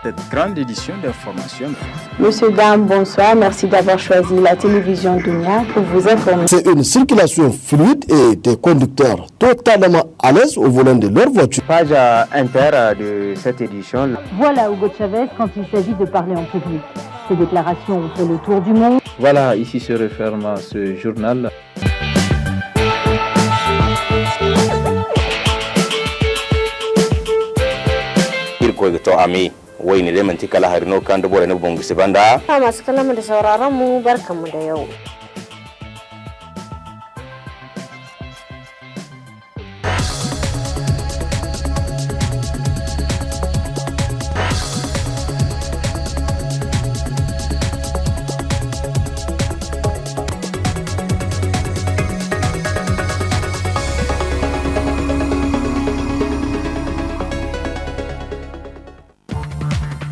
cette grande édition d'information. Monsieur, dame, bonsoir. Merci d'avoir choisi la télévision Dunia pour vous informer. C'est une circulation fluide et des conducteurs totalement à l'aise au volant de leur voiture. Page inter de cette édition. Voilà Hugo Chavez quand il s'agit de parler en public. Ces déclarations ont fait le tour du monde. Voilà, ici se referme ce journal. wayne da manti kala harino kan da bore na bongo sibanda masu kallon da sauraron mu barkanmu da yau.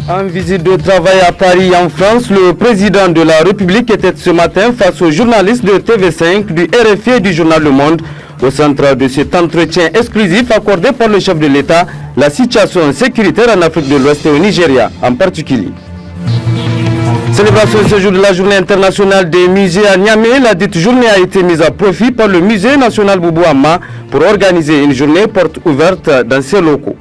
En visite de travail à Paris, en France, le président de la République était ce matin face aux journalistes de TV5, du RFI et du journal Le Monde. Au centre de cet entretien exclusif accordé par le chef de l'État, la situation sécuritaire en Afrique de l'Ouest et au Nigeria en particulier. Célébration ce jour de la journée internationale des musées à Niamey. La dite journée a été mise à profit par le musée national Boubou Hamma pour organiser une journée porte ouverte dans ses locaux.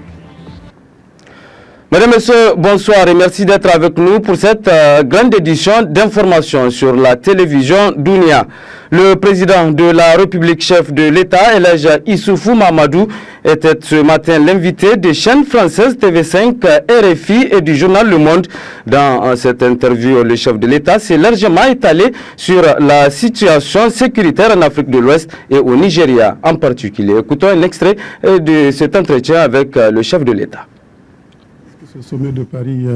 Mesdames et messieurs, bonsoir et merci d'être avec nous pour cette grande édition d'information sur la télévision Dunia. Le président de la République, chef de l'État, Elhadji Issoufou Mahamadou, était ce matin l'invité des chaînes françaises TV5, RFI et du journal Le Monde. Dans cette interview, le chef de l'État s'est largement étalé sur la situation sécuritaire en Afrique de l'Ouest et au Nigeria en particulier. Écoutons un extrait de cet entretien avec le chef de l'État. Ce sommet de Paris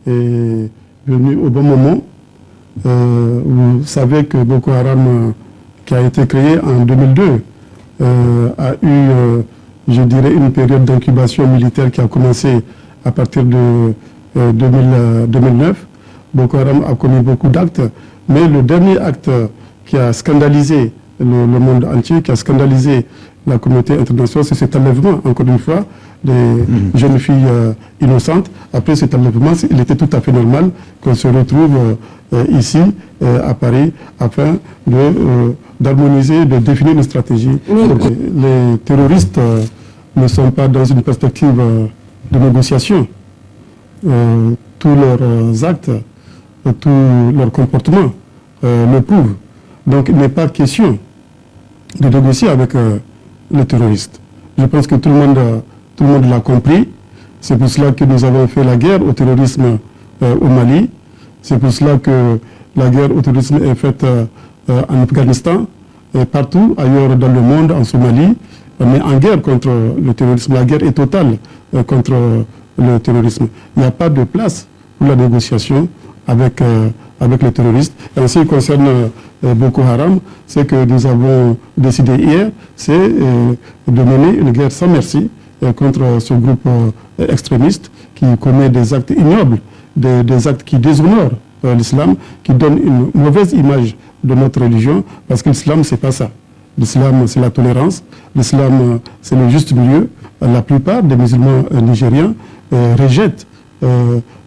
est venu au bon moment. Vous savez que Boko Haram, qui a été créé en 2002, a eu, je dirais, une période d'incubation militaire qui a commencé à partir de 2009. Boko Haram a commis beaucoup d'actes, mais le dernier acte qui a scandalisé le monde entier, qui a scandalisé la communauté internationale, c'est cet enlèvement, encore une fois, des jeunes filles innocentes. Après cet enlèvement, il était tout à fait normal qu'on se retrouve ici, à Paris, afin d'harmoniser, de définir une stratégie. Les terroristes ne sont pas dans une perspective de négociation. Tous leurs actes, tout leur comportement le prouvent. Donc il n'est pas question de négocier avec les terroristes. Je pense que tout le monde l'a compris. C'est pour cela que nous avons fait la guerre au terrorisme au Mali. C'est pour cela que la guerre au terrorisme est faite en Afghanistan et partout ailleurs dans le monde, en Somalie. On est en guerre contre le terrorisme. La guerre est totale contre le terrorisme. Il n'y a pas de place pour la négociation avec les terroristes. Et en ce qui concerne Boko Haram, ce que nous avons décidé hier, c'est de mener une guerre sans merci contre ce groupe extrémiste qui commet des actes ignobles, des actes qui déshonorent l'islam, qui donnent une mauvaise image de notre religion, parce que l'islam, c'est pas ça. L'islam, c'est la tolérance. L'islam, c'est le juste milieu. La plupart des musulmans nigériens rejettent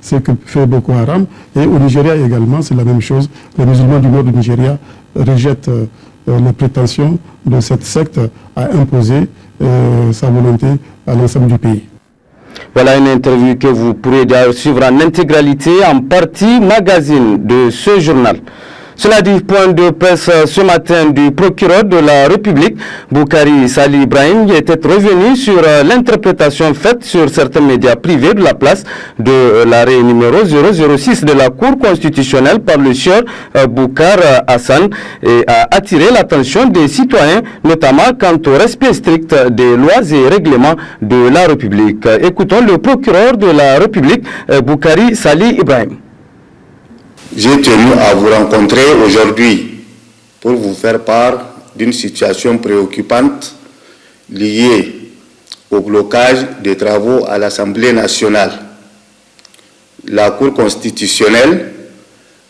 ce que fait Boko Haram. Et au Nigeria également, c'est la même chose. Les musulmans du nord du Nigeria rejettent les prétentions de cette secte à imposer sa volonté à l'ensemble du pays. Voilà une interview que vous pourrez suivre en intégralité en partie magazine de ce journal. Cela dit, point de presse ce matin du procureur de la République, Boukari Sali Ibrahim, qui était revenu sur l'interprétation faite sur certains médias privés de la place de l'arrêt numéro 006 de la Cour constitutionnelle par le sieur Boukar Hassan et a attiré l'attention des citoyens, notamment quant au respect strict des lois et règlements de la République. Écoutons le procureur de la République, Boukari Sali Ibrahim. J'ai tenu à vous rencontrer aujourd'hui pour vous faire part d'une situation préoccupante liée au blocage des travaux à l'Assemblée nationale. La Cour constitutionnelle,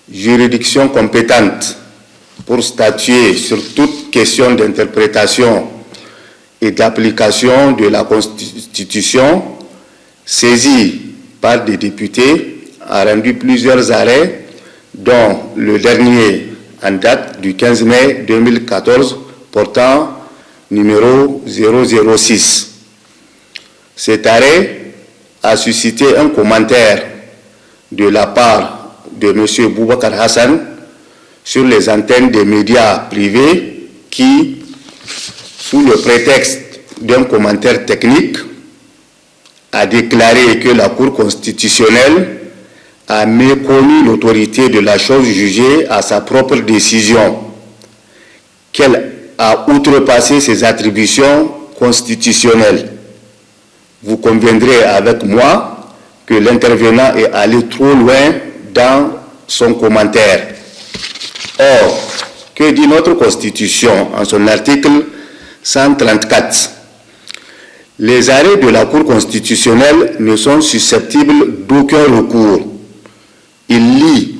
juridiction compétente pour statuer sur toute question d'interprétation et d'application de la Constitution, saisie par des députés, a rendu plusieurs arrêts, dont le dernier en date du 15 mai 2014, portant numéro 006. Cet arrêt a suscité un commentaire de la part de M. Boubacar Hassan sur les antennes des médias privés qui, sous le prétexte d'un commentaire technique, a déclaré que la Cour constitutionnelle a méconnu l'autorité de la chose jugée à sa propre décision, qu'elle a outrepassé ses attributions constitutionnelles. Vous conviendrez avec moi que l'intervenant est allé trop loin dans son commentaire. Or, que dit notre Constitution en son article 134 ? Les arrêts de la Cour constitutionnelle ne sont susceptibles d'aucun recours. Il lie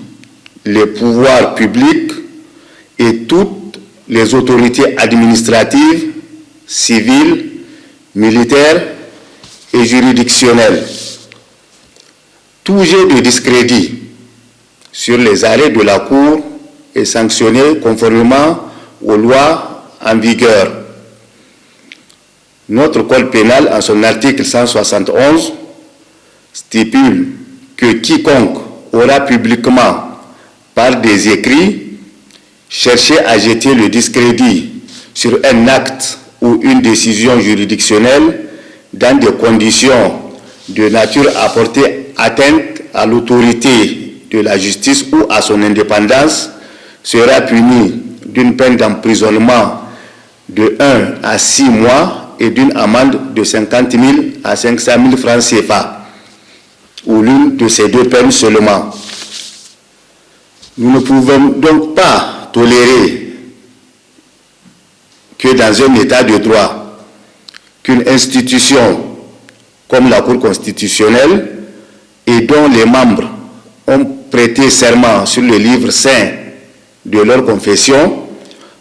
les pouvoirs publics et toutes les autorités administratives, civiles, militaires et juridictionnelles. Tout jet de discrédit sur les arrêts de la Cour est sanctionné conformément aux lois en vigueur. Notre code pénal, en son article 171, stipule que quiconque aura publiquement, par des écrits, cherché à jeter le discrédit sur un acte ou une décision juridictionnelle dans des conditions de nature à porter atteinte à l'autorité de la justice ou à son indépendance, sera puni d'une peine d'emprisonnement de 1 à 6 mois et d'une amende de 50 000 à 500 000 francs CFA, ou l'une de ces deux peines seulement. Nous ne pouvons donc pas tolérer que dans un état de droit, qu'une institution comme la Cour constitutionnelle et dont les membres ont prêté serment sur le livre saint de leur confession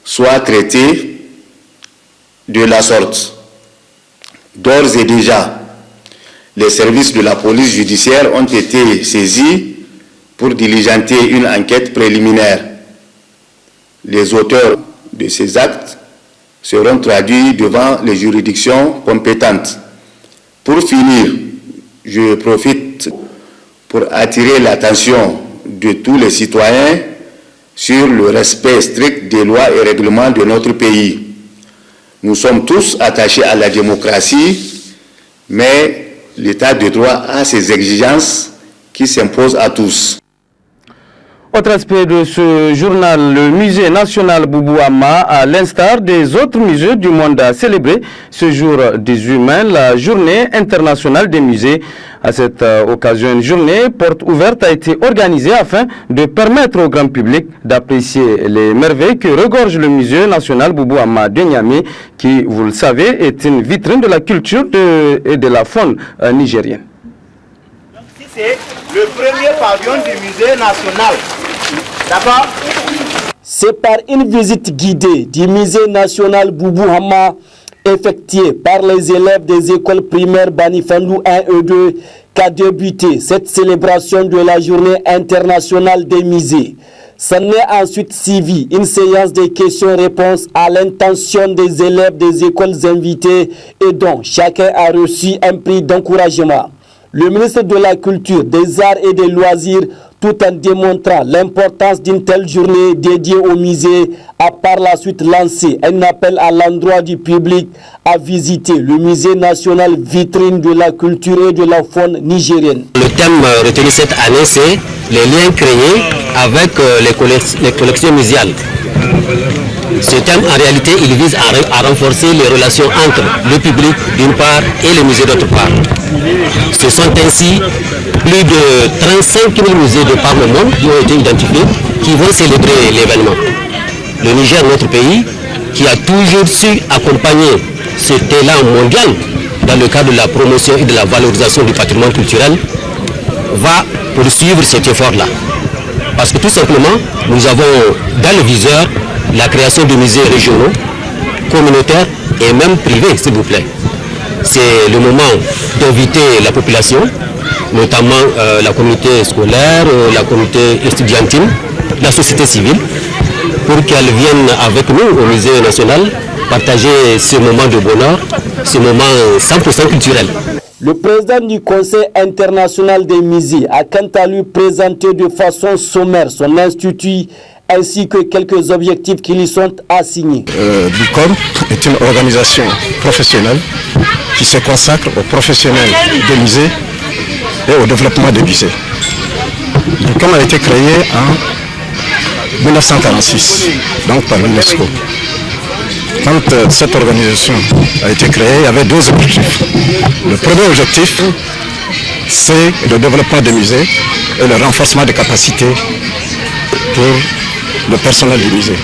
soit traitée de la sorte. D'ores et déjà, les services de la police judiciaire ont été saisis pour diligenter une enquête préliminaire. Les auteurs de ces actes seront traduits devant les juridictions compétentes. Pour finir, je profite pour attirer l'attention de tous les citoyens sur le respect strict des lois et règlements de notre pays. Nous sommes tous attachés à la démocratie, mais l'état de droit a ses exigences qui s'imposent à tous. Autre aspect de ce journal, le musée national Boubou Hama, à l'instar des autres musées du monde, a célébré ce jour des humains, la journée internationale des musées. À cette occasion, une journée porte ouverte a été organisée afin de permettre au grand public d'apprécier les merveilles que regorge le musée national Boubou Hama de Niamey, qui, vous le savez, est une vitrine de la culture et de la faune nigérienne. C'est le premier pavillon du musée national. D'accord? C'est par une visite guidée du musée national Boubou Hama effectuée par les élèves des écoles primaires Banifandou 1 et 2 qu'a débuté cette célébration de la journée internationale des musées. S'en est ensuite suivi une séance de questions-réponses à l'intention des élèves des écoles invitées et dont chacun a reçu un prix d'encouragement. Le ministre de la Culture, des Arts et des Loisirs, tout en démontrant l'importance d'une telle journée dédiée au musée, a par la suite lancé un appel à l'endroit du public à visiter le musée national vitrine de la culture et de la faune nigérienne. Le thème retenu cette année, c'est les liens créés avec les collections muséales. Ce thème, en réalité, il vise à renforcer les relations entre le public d'une part et les musées d'autre part. Ce sont ainsi plus de 35 000 musées de par le monde qui ont été identifiés, qui vont célébrer l'événement. Le Niger, notre pays, qui a toujours su accompagner cet élan mondial dans le cadre de la promotion et de la valorisation du patrimoine culturel, va poursuivre cet effort-là. Parce que tout simplement, nous avons dans le viseur la création de musées régionaux, communautaires et même privés, s'il vous plaît. C'est le moment d'inviter la population notamment la communauté scolaire, la communauté estudiantine, la société civile, pour qu'elle vienne avec nous au musée national partager ce moment de bonheur, ce moment 100% culturel. Le président du Conseil international des musées a quant à lui présenté de façon sommaire son institut ainsi que quelques objectifs qui lui sont assignés. L'ICOM est une organisation professionnelle qui se consacre aux professionnels des musées et au développement des musées. L'ICOM a été créé en 1946, donc par l'UNESCO. Quand cette organisation a été créée, il y avait deux objectifs. Le premier objectif, c'est le développement des musées et le renforcement des capacités pour le personnel du musée.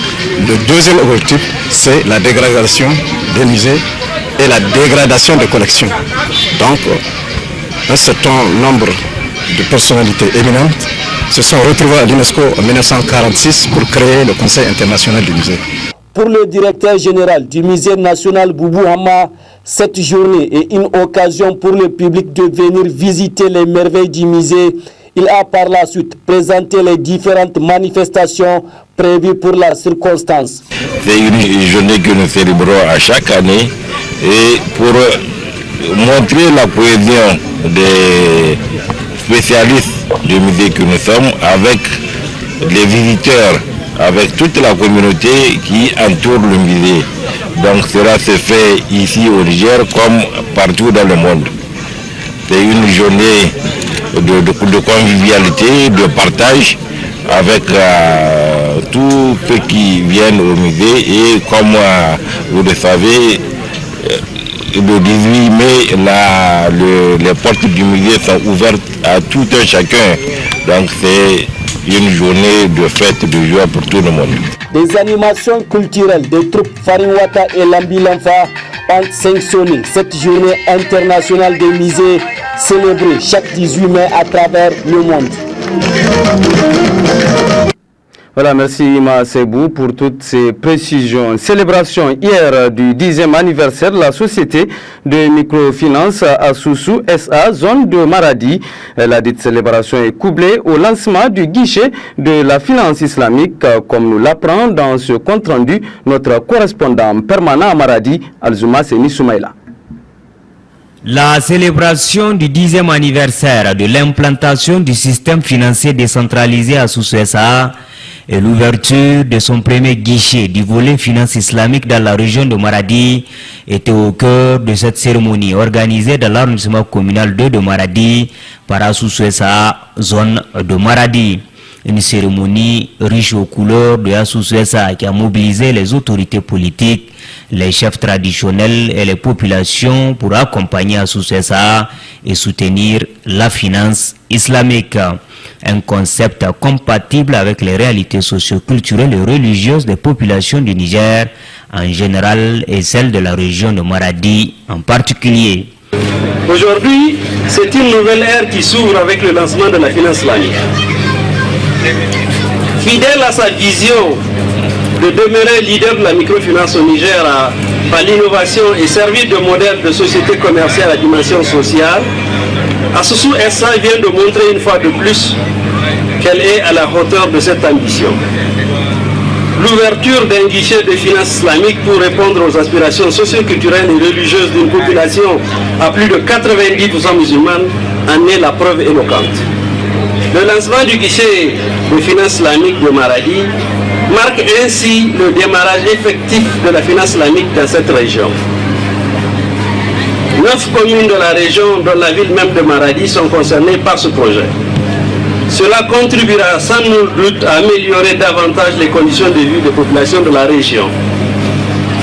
Le deuxième objectif, c'est la dégradation des musées et la dégradation des collections. Donc, un certain nombre de personnalités éminentes se sont retrouvées à l'UNESCO en 1946 pour créer le Conseil international du musée. Pour le directeur général du musée national Boubou Hama, cette journée est une occasion pour le public de venir visiter les merveilles du musée. Il a par la suite présenté les différentes manifestations prévues pour la circonstance. C'est une journée que nous célébrons à chaque année et pour montrer la cohésion des spécialistes du musée que nous sommes avec les visiteurs, avec toute la communauté qui entoure le musée. Donc cela se fait ici au Niger comme partout dans le monde. C'est une journée de convivialité, de partage avec tous ceux qui viennent au musée et comme vous le savez, le 18 mai, les portes du musée sont ouvertes à tout un chacun. Donc c'est une journée de fête, de joie pour tout le monde. Des animations culturelles des troupes Farinwata et Lambi-Lamfa ont sanctionné cette journée internationale des musées célébrée chaque 18 mai à travers le monde. Voilà, merci Ima Sebou pour toutes ces précisions. Célébration hier du 10e anniversaire de la société de microfinance Asusu SA, zone de Maradi. La dite célébration est couplée au lancement du guichet de la finance islamique, comme nous l'apprend dans ce compte rendu notre correspondant permanent à Maradi, Alzuma Seni Soumaïla. La célébration du 10e anniversaire de l'implantation du système financier décentralisé Asusu SA et l'ouverture de son premier guichet du volet finance islamique dans la région de Maradi était au cœur de cette cérémonie organisée dans l'arrondissement communal 2 de Maradi par Asusu SA, zone de Maradi. Une cérémonie riche aux couleurs de Asusu SA qui a mobilisé les autorités politiques, les chefs traditionnels et les populations pour accompagner Asusu SA et soutenir la finance islamique. Un concept compatible avec les réalités socio-culturelles et religieuses des populations du Niger en général et celles de la région de Maradi en particulier. Aujourd'hui, c'est une nouvelle ère qui s'ouvre avec le lancement de la finance islamique. Fidèle à sa vision de demeurer leader de la microfinance au Niger par l'innovation et servir de modèle de société commerciale à dimension sociale, Asusu SA vient de montrer une fois de plus qu'elle est à la hauteur de cette ambition. L'ouverture d'un guichet de finances islamiques pour répondre aux aspirations socio-culturelles et religieuses d'une population à plus de 90% musulmane en est la preuve éloquente. Le lancement du guichet de finances islamiques de Maradi marque ainsi le démarrage effectif de la finance islamique dans cette région. 9 communes de la région, dont la ville même de Maradi, sont concernées par ce projet. Cela contribuera sans nul doute à améliorer davantage les conditions de vie des populations de la région.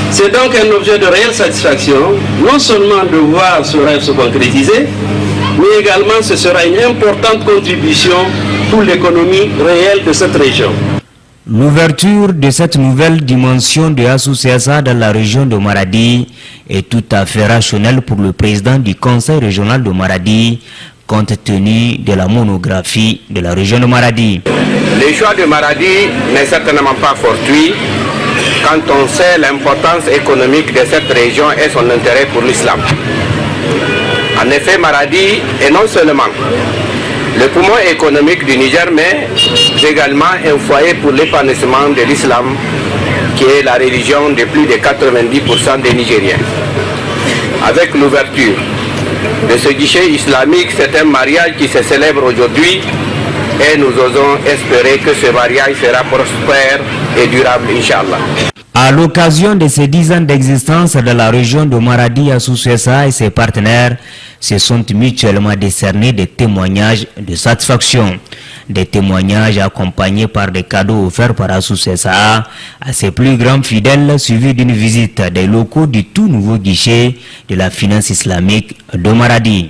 C'est donc un objet de réelle satisfaction, non seulement de voir ce rêve se concrétiser, mais également ce sera une importante contribution pour l'économie réelle de cette région. L'ouverture de cette nouvelle dimension de Asusu SA dans la région de Maradi est tout à fait rationnelle pour le président du conseil régional de Maradi, compte tenu de la monographie de la région de Maradi. Le choix de Maradi n'est certainement pas fortuit quand on sait l'importance économique de cette région et son intérêt pour l'islam. En effet, Maradi est non seulement le poumon économique du Niger, mais également un foyer pour l'épanouissement de l'islam, qui est la religion de plus de 90% des Nigériens. Avec l'ouverture de ce guichet islamique, c'est un mariage qui se célèbre aujourd'hui et nous osons espérer que ce mariage sera prospère et durable, Inch'Allah. À l'occasion de ces 10 ans d'existence de la région de Maradi, Assoussouessa et ses partenaires se sont mutuellement décernés des témoignages de satisfaction. Des témoignages accompagnés par des cadeaux offerts par Assoussouessa à ses plus grands fidèles, suivis d'une visite des locaux du tout nouveau guichet de la finance islamique de Maradi.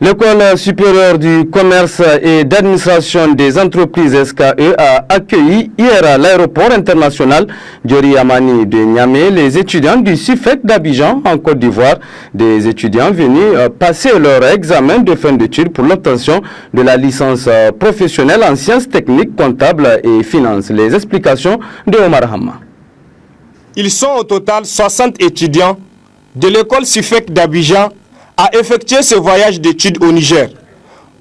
L'école supérieure du commerce et d'administration des entreprises SKE a accueilli hier à l'aéroport international Diori Amani de Niamey les étudiants du CIFEC d'Abidjan en Côte d'Ivoire. Des étudiants venus passer leur examen de fin d'études pour l'obtention de la licence professionnelle en sciences techniques, comptables et finances. Les explications de Omar Hamma. Ils sont au total 60 étudiants de l'école CIFEC d'Abidjan à effectuer ce voyage d'études au Niger.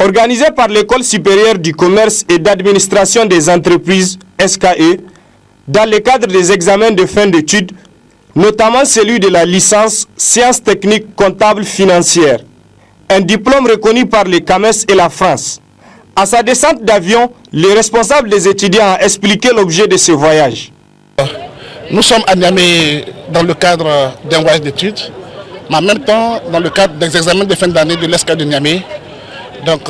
Organisé par l'École supérieure du commerce et d'administration des entreprises, SKE, dans le cadre des examens de fin d'études, notamment celui de la licence Sciences techniques comptables financières, un diplôme reconnu par les CAMES et la France. À sa descente d'avion, le responsable des étudiants a expliqué l'objet de ce voyage. Nous sommes à Niamey dans le cadre d'un voyage d'études, mais en même temps dans le cadre des examens de fin d'année de l'ESCA de Niamey. Donc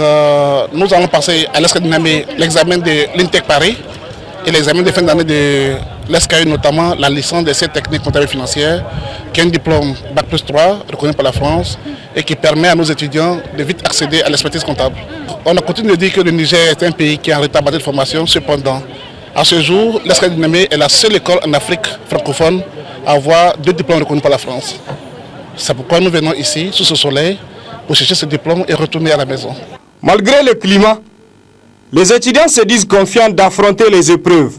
nous allons passer à l'ESCA de Niamey l'examen de l'INTEC Paris et l'examen de fin d'année de l'ESCA, notamment la licence des sciences techniques comptables et financières, qui est un diplôme Bac+3 reconnu par la France et qui permet à nos étudiants de vite accéder à l'expertise comptable. On a continué de dire que le Niger est un pays qui est en retard de formation. Cependant, à ce jour, l'ESCA de Niamey est la seule école en Afrique francophone à avoir 2 diplômes reconnus par la France. C'est pourquoi nous venons ici, sous ce soleil, pour chercher ce diplôme et retourner à la maison. Malgré le climat, les étudiants se disent confiants d'affronter les épreuves.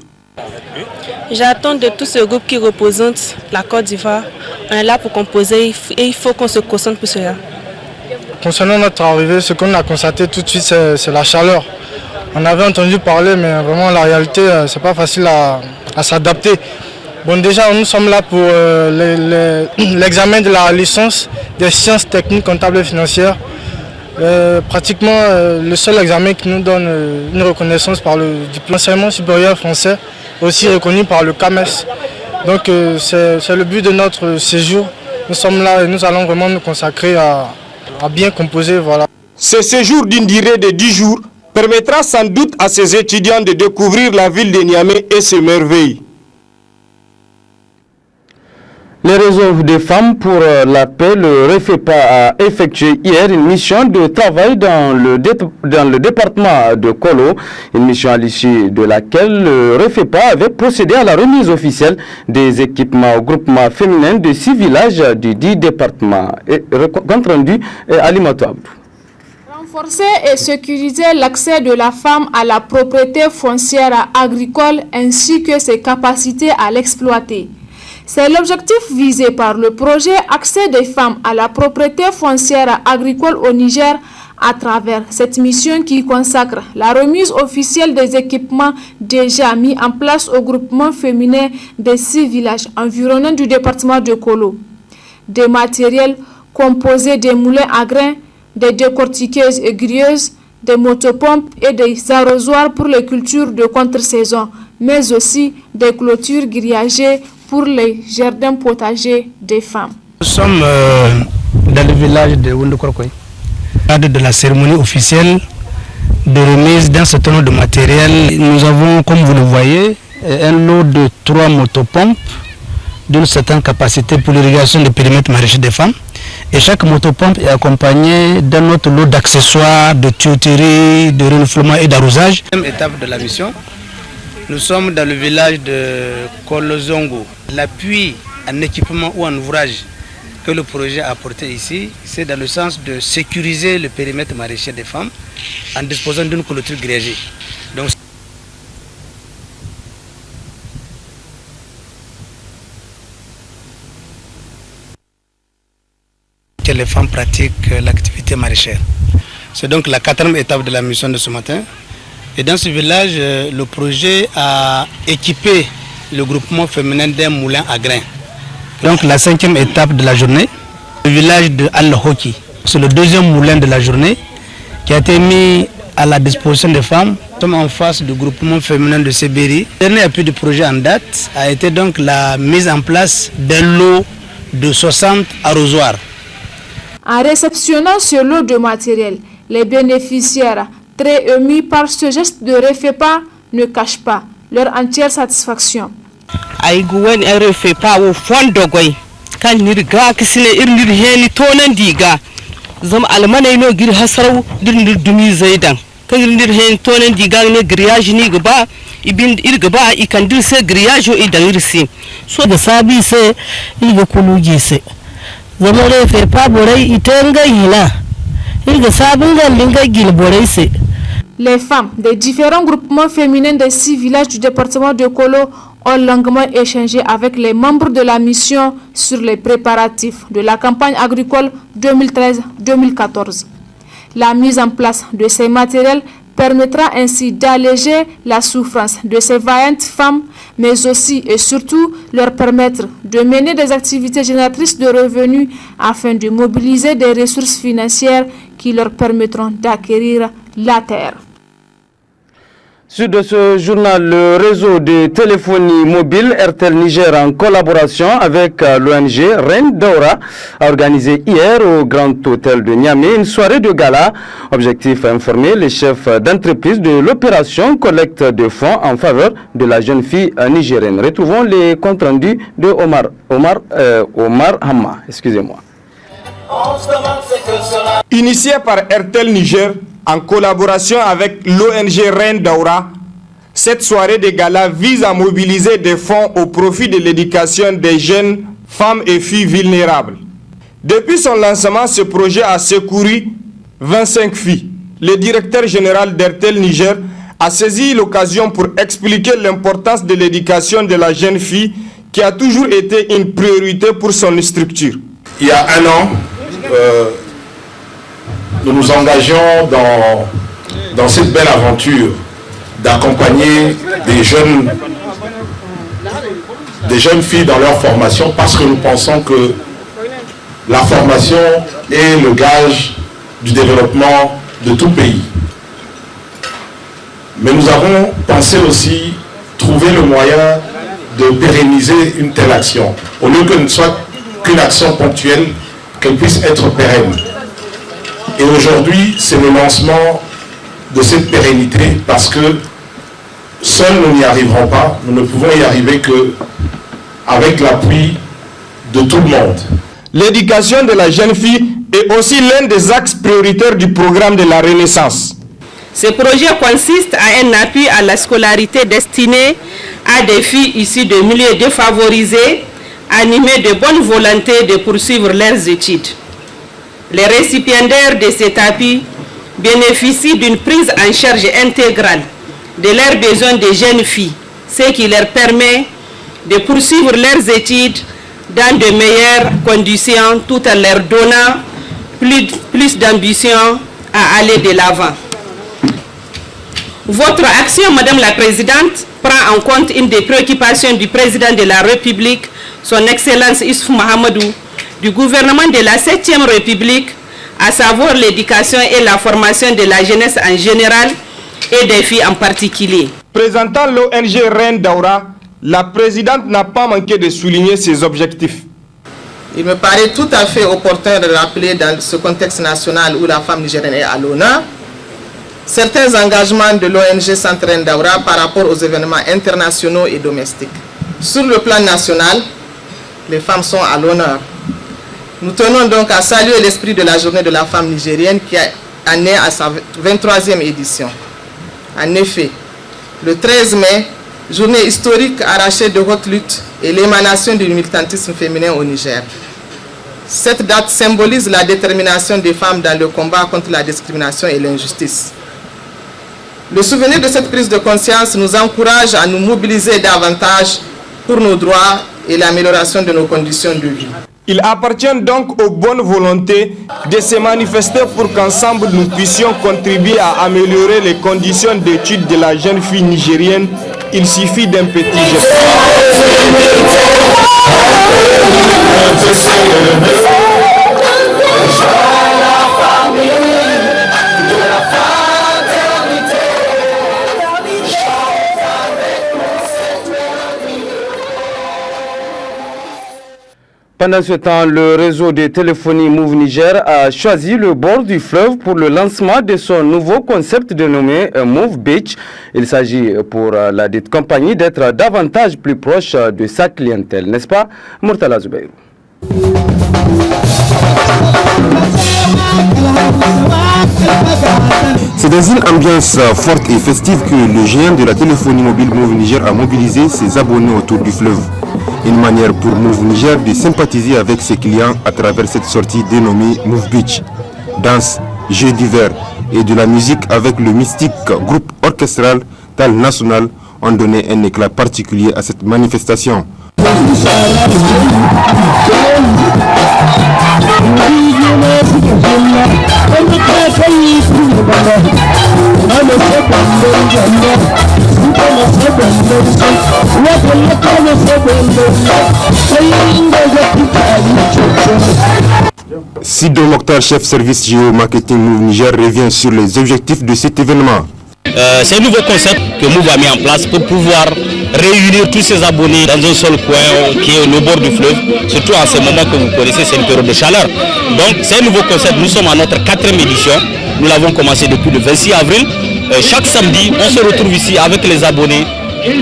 J'attends de tout ce groupe qui représente la Côte d'Ivoire. On est là pour composer et il faut qu'on se concentre pour cela. Concernant notre arrivée, ce qu'on a constaté tout de suite, c'est la chaleur. On avait entendu parler, mais vraiment la réalité, c'est pas facile à s'adapter. Bon, déjà, nous sommes là pour l'examen de la licence des sciences techniques comptables et financières. Pratiquement le seul examen qui nous donne une reconnaissance par le diplôme d'enseignement supérieur français, aussi reconnu par le CAMES. Donc c'est le but de notre séjour. Nous sommes là et nous allons vraiment nous consacrer à bien composer. Voilà. Ce séjour d'une durée de 10 jours permettra sans doute à ces étudiants de découvrir la ville de Niamey et ses merveilles. Les réseaux des femmes pour la paix, le REFEPA, a effectué hier une mission de travail dans le département de Kolo, une mission à l'issue de laquelle le REFEPA avait procédé à la remise officielle des équipements au groupement féminin de 6 villages du 10 départements. Compte rendu Alimato Abdou. Renforcer et sécuriser l'accès de la femme à la propriété foncière agricole ainsi que ses capacités à l'exploiter. C'est l'objectif visé par le projet Accès des femmes à la propriété foncière agricole au Niger à travers cette mission qui consacre la remise officielle des équipements déjà mis en place au groupement féminin des 6 villages environnants du département de Kolo. Des matériels composés des moulins à grains, des décortiqueuses et grilleuses, des motopompes et des arrosoirs pour les cultures de contre-saison, mais aussi des clôtures grillagées pour les jardins potagers des femmes. Nous sommes dans le village de Wundukorkoy, cadre de la cérémonie officielle de remise d'un certain nombre de matériel. Nous avons, comme vous le voyez, un lot de 3 motopompes d'une certaine capacité pour l'irrigation des périmètres maraîchers des femmes. Et chaque motopompe est accompagnée d'un autre lot d'accessoires, de tuyauterie, de renouvellement et d'arrosage. Deuxième étape de la mission, nous sommes dans le village de Kolozongo. L'appui en équipement ou en ouvrage que le projet a apporté ici, c'est dans le sens de sécuriser le périmètre maraîcher des femmes en disposant d'une clôture grillagée. Donc, que les femmes pratiquent l'activité maraîchère. C'est donc la 4e étape de la mission de ce matin. Et dans ce village, le projet a équipé le groupement féminin d'un moulin à grains. Donc la 5e étape de la journée, le village de Al-Hoki. C'est le 2e moulin de la journée qui a été mis à la disposition des femmes. Nous sommes en face du groupement féminin de Sébéry. Le dernier appui du projet en date a été donc la mise en place d'un lot de 60 arrosoirs. En réceptionnant ce lot de matériel, les bénéficiaires, très émus par ce geste de REFEPA, ne cachent pas leur entière satisfaction. Aïgouane REFEPA au fond d'Ogoy, quand Nirga, qui s'est irrigé, tonan diga, Zam Almanay no gir hasarau, dir dumi zaidan. Quand il irrigé, tonan diga, ne grillage ni gaba, ibin irgaba, il can dire ce grillage et d'irsi. Soit de sabi, c'est il veut koulougi, c'est. Zamore fait pas boré, itenga hila. Il veut sabinga linga gil boré, c'est. Les femmes des différents groupements féminins des 6 villages du département de Kolo ont longuement échangé avec les membres de la mission sur les préparatifs de la campagne agricole 2013-2014. La mise en place de ces matériels permettra ainsi d'alléger la souffrance de ces vaillantes femmes, mais aussi et surtout leur permettre de mener des activités génératrices de revenus afin de mobiliser des ressources financières qui leur permettront d'acquérir la terre. Suite de ce journal, le réseau de téléphonie mobile RTL Niger en collaboration avec l'ONG Reine Daura a organisé hier au Grand Hôtel de Niamey une soirée de gala. Objectif informer les chefs d'entreprise de l'opération collecte de fonds en faveur de la jeune fille nigérienne. Retrouvons les comptes rendus de Omar Hamma. Excusez-moi. Initié par RTL Niger, en collaboration avec l'ONG Reine Daura, cette soirée de gala vise à mobiliser des fonds au profit de l'éducation des jeunes femmes et filles vulnérables. Depuis son lancement, ce projet a secouru 25 filles. Le directeur général d'RTL Niger a saisi l'occasion pour expliquer l'importance de l'éducation de la jeune fille qui a toujours été une priorité pour son structure. Il y a un an, nous nous engageons dans cette belle aventure d'accompagner des jeunes filles dans leur formation parce que nous pensons que la formation est le gage du développement de tout pays. Mais nous avons pensé aussi trouver le moyen de pérenniser une telle action. Au lieu que ne soit qu'une action ponctuelle, qu'elle puisse être pérenne. Et aujourd'hui, c'est le lancement de cette pérennité parce que seuls nous n'y arriverons pas. Nous ne pouvons y arriver qu'avec l'appui de tout le monde. L'éducation de la jeune fille est aussi l'un des axes prioritaires du programme de la Renaissance. Ce projet consiste à un appui à la scolarité destiné à des filles issues de milieux défavorisés, animées de bonne volonté de poursuivre leurs études. Les récipiendaires de cet appui bénéficient d'une prise en charge intégrale de leurs besoins de jeunes filles, ce qui leur permet de poursuivre leurs études dans de meilleures conditions tout en leur donnant plus d'ambition à aller de l'avant. Votre action, Madame la Présidente, prend en compte une des préoccupations du Président de la République, Son Excellence Issoufou Mahamadou, du gouvernement de la 7e République, à savoir l'éducation et la formation de la jeunesse en général et des filles en particulier. Présentant l'ONG Reine Daura, la Présidente n'a pas manqué de souligner ses objectifs. Il me paraît tout à fait opportun de rappeler dans ce contexte national où la femme nigérienne est à l'honneur, certains engagements de l'ONG Centre Reine Daura par rapport aux événements internationaux et domestiques. Sur le plan national, les femmes sont à l'honneur. Nous tenons donc à saluer l'esprit de la journée de la femme nigérienne qui est née à sa 23e édition. En effet, le 13 mai, journée historique arrachée de haute lutte et l'émanation du militantisme féminin au Niger. Cette date symbolise la détermination des femmes dans le combat contre la discrimination et l'injustice. Le souvenir de cette prise de conscience nous encourage à nous mobiliser davantage pour nos droits et l'amélioration de nos conditions de vie. Il appartient donc aux bonnes volontés de se manifester pour qu'ensemble nous puissions contribuer à améliorer les conditions d'études de la jeune fille nigérienne. Il suffit d'un petit geste. Pendant ce temps, le réseau de téléphonie Move Niger a choisi le bord du fleuve pour le lancement de son nouveau concept dénommé Move Beach. Il s'agit pour la dite compagnie d'être davantage plus proche de sa clientèle, n'est-ce pas, Murtala Zubayrou? C'est dans une ambiance forte et festive que le géant de la téléphonie mobile Move Niger a mobilisé ses abonnés autour du fleuve. Une manière pour Move Niger de sympathiser avec ses clients à travers cette sortie dénommée Move Beach. Danse, jeux divers et de la musique avec le mystique groupe orchestral Tal National ont donné un éclat particulier à cette manifestation. Sido Mokhtar, chef service géomarketing Move Niger, revient sur les objectifs de cet événement. C'est un nouveau concept que Move a mis en place pour pouvoir réunir tous ses abonnés dans un seul coin qui est au bord du fleuve, surtout en ce moment que vous connaissez, c'est une période de chaleur. Donc c'est un nouveau concept, nous sommes à notre 4e édition, nous l'avons commencé depuis le 26 avril. Chaque samedi, on se retrouve ici avec les abonnés.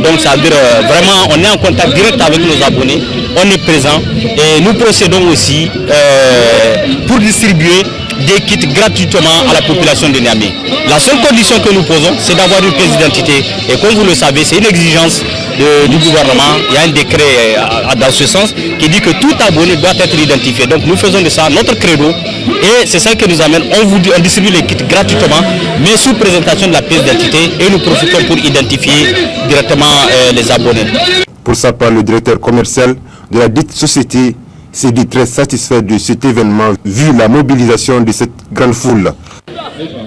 Donc ça veut dire vraiment on est en contact direct avec nos abonnés, on est présent et nous procédons aussi pour distribuer des kits gratuitement à la population de Niamey. La seule condition que nous posons, c'est d'avoir une pièce d'identité. Et comme vous le savez, c'est une exigence du gouvernement. Il y a un décret dans ce sens qui dit que tout abonné doit être identifié. Donc nous faisons de ça notre credo. Et c'est ça qui nous amène. On distribue les kits gratuitement, mais sous présentation de la pièce d'identité. Et nous profitons pour identifier directement les abonnés. Pour sa part, le directeur commercial de la dite société s'est dit très satisfait de cet événement vu la mobilisation de cette grande foule.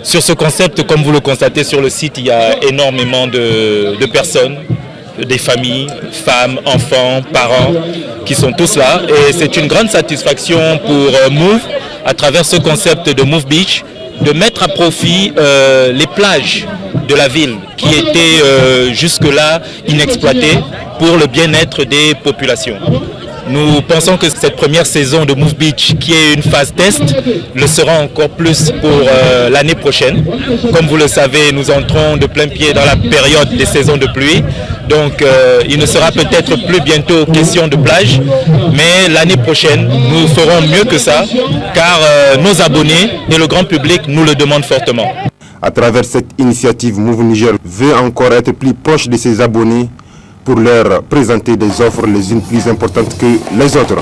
Sur ce concept, comme vous le constatez sur le site, il y a énormément de personnes, des familles, femmes, enfants, parents qui sont tous là. Et c'est une grande satisfaction pour Move, à travers ce concept de Move Beach, de mettre à profit les plages de la ville qui étaient jusque-là inexploitées pour le bien-être des populations. Nous pensons que cette première saison de Move Beach, qui est une phase test, le sera encore plus pour l'année prochaine. Comme vous le savez, nous entrons de plein pied dans la période des saisons de pluie. Donc il ne sera peut-être plus bientôt question de plage, mais l'année prochaine, nous ferons mieux que ça, car nos abonnés et le grand public nous le demandent fortement. À travers cette initiative, Move Niger veut encore être plus proche de ses abonnés pour leur présenter des offres les unes plus importantes que les autres.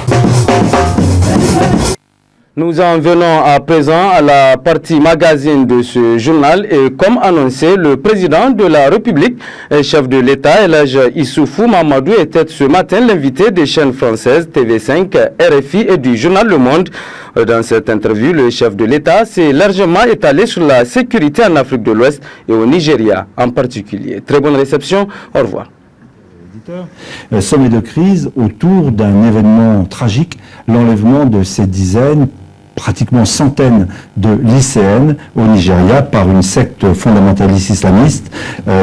Nous en venons à présent à la partie magazine de ce journal et comme annoncé, le président de la République et chef de l'État, Elhadji Issoufou Mahamadou, était ce matin l'invité des chaînes françaises TV5, RFI et du journal Le Monde. Dans cette interview, le chef de l'État s'est largement étalé sur la sécurité en Afrique de l'Ouest et au Nigeria en particulier. Très bonne réception, au revoir. Sommet de crise autour d'un événement tragique, l'enlèvement de ces dizaines, pratiquement centaines de lycéennes au Nigeria par une secte fondamentaliste islamiste,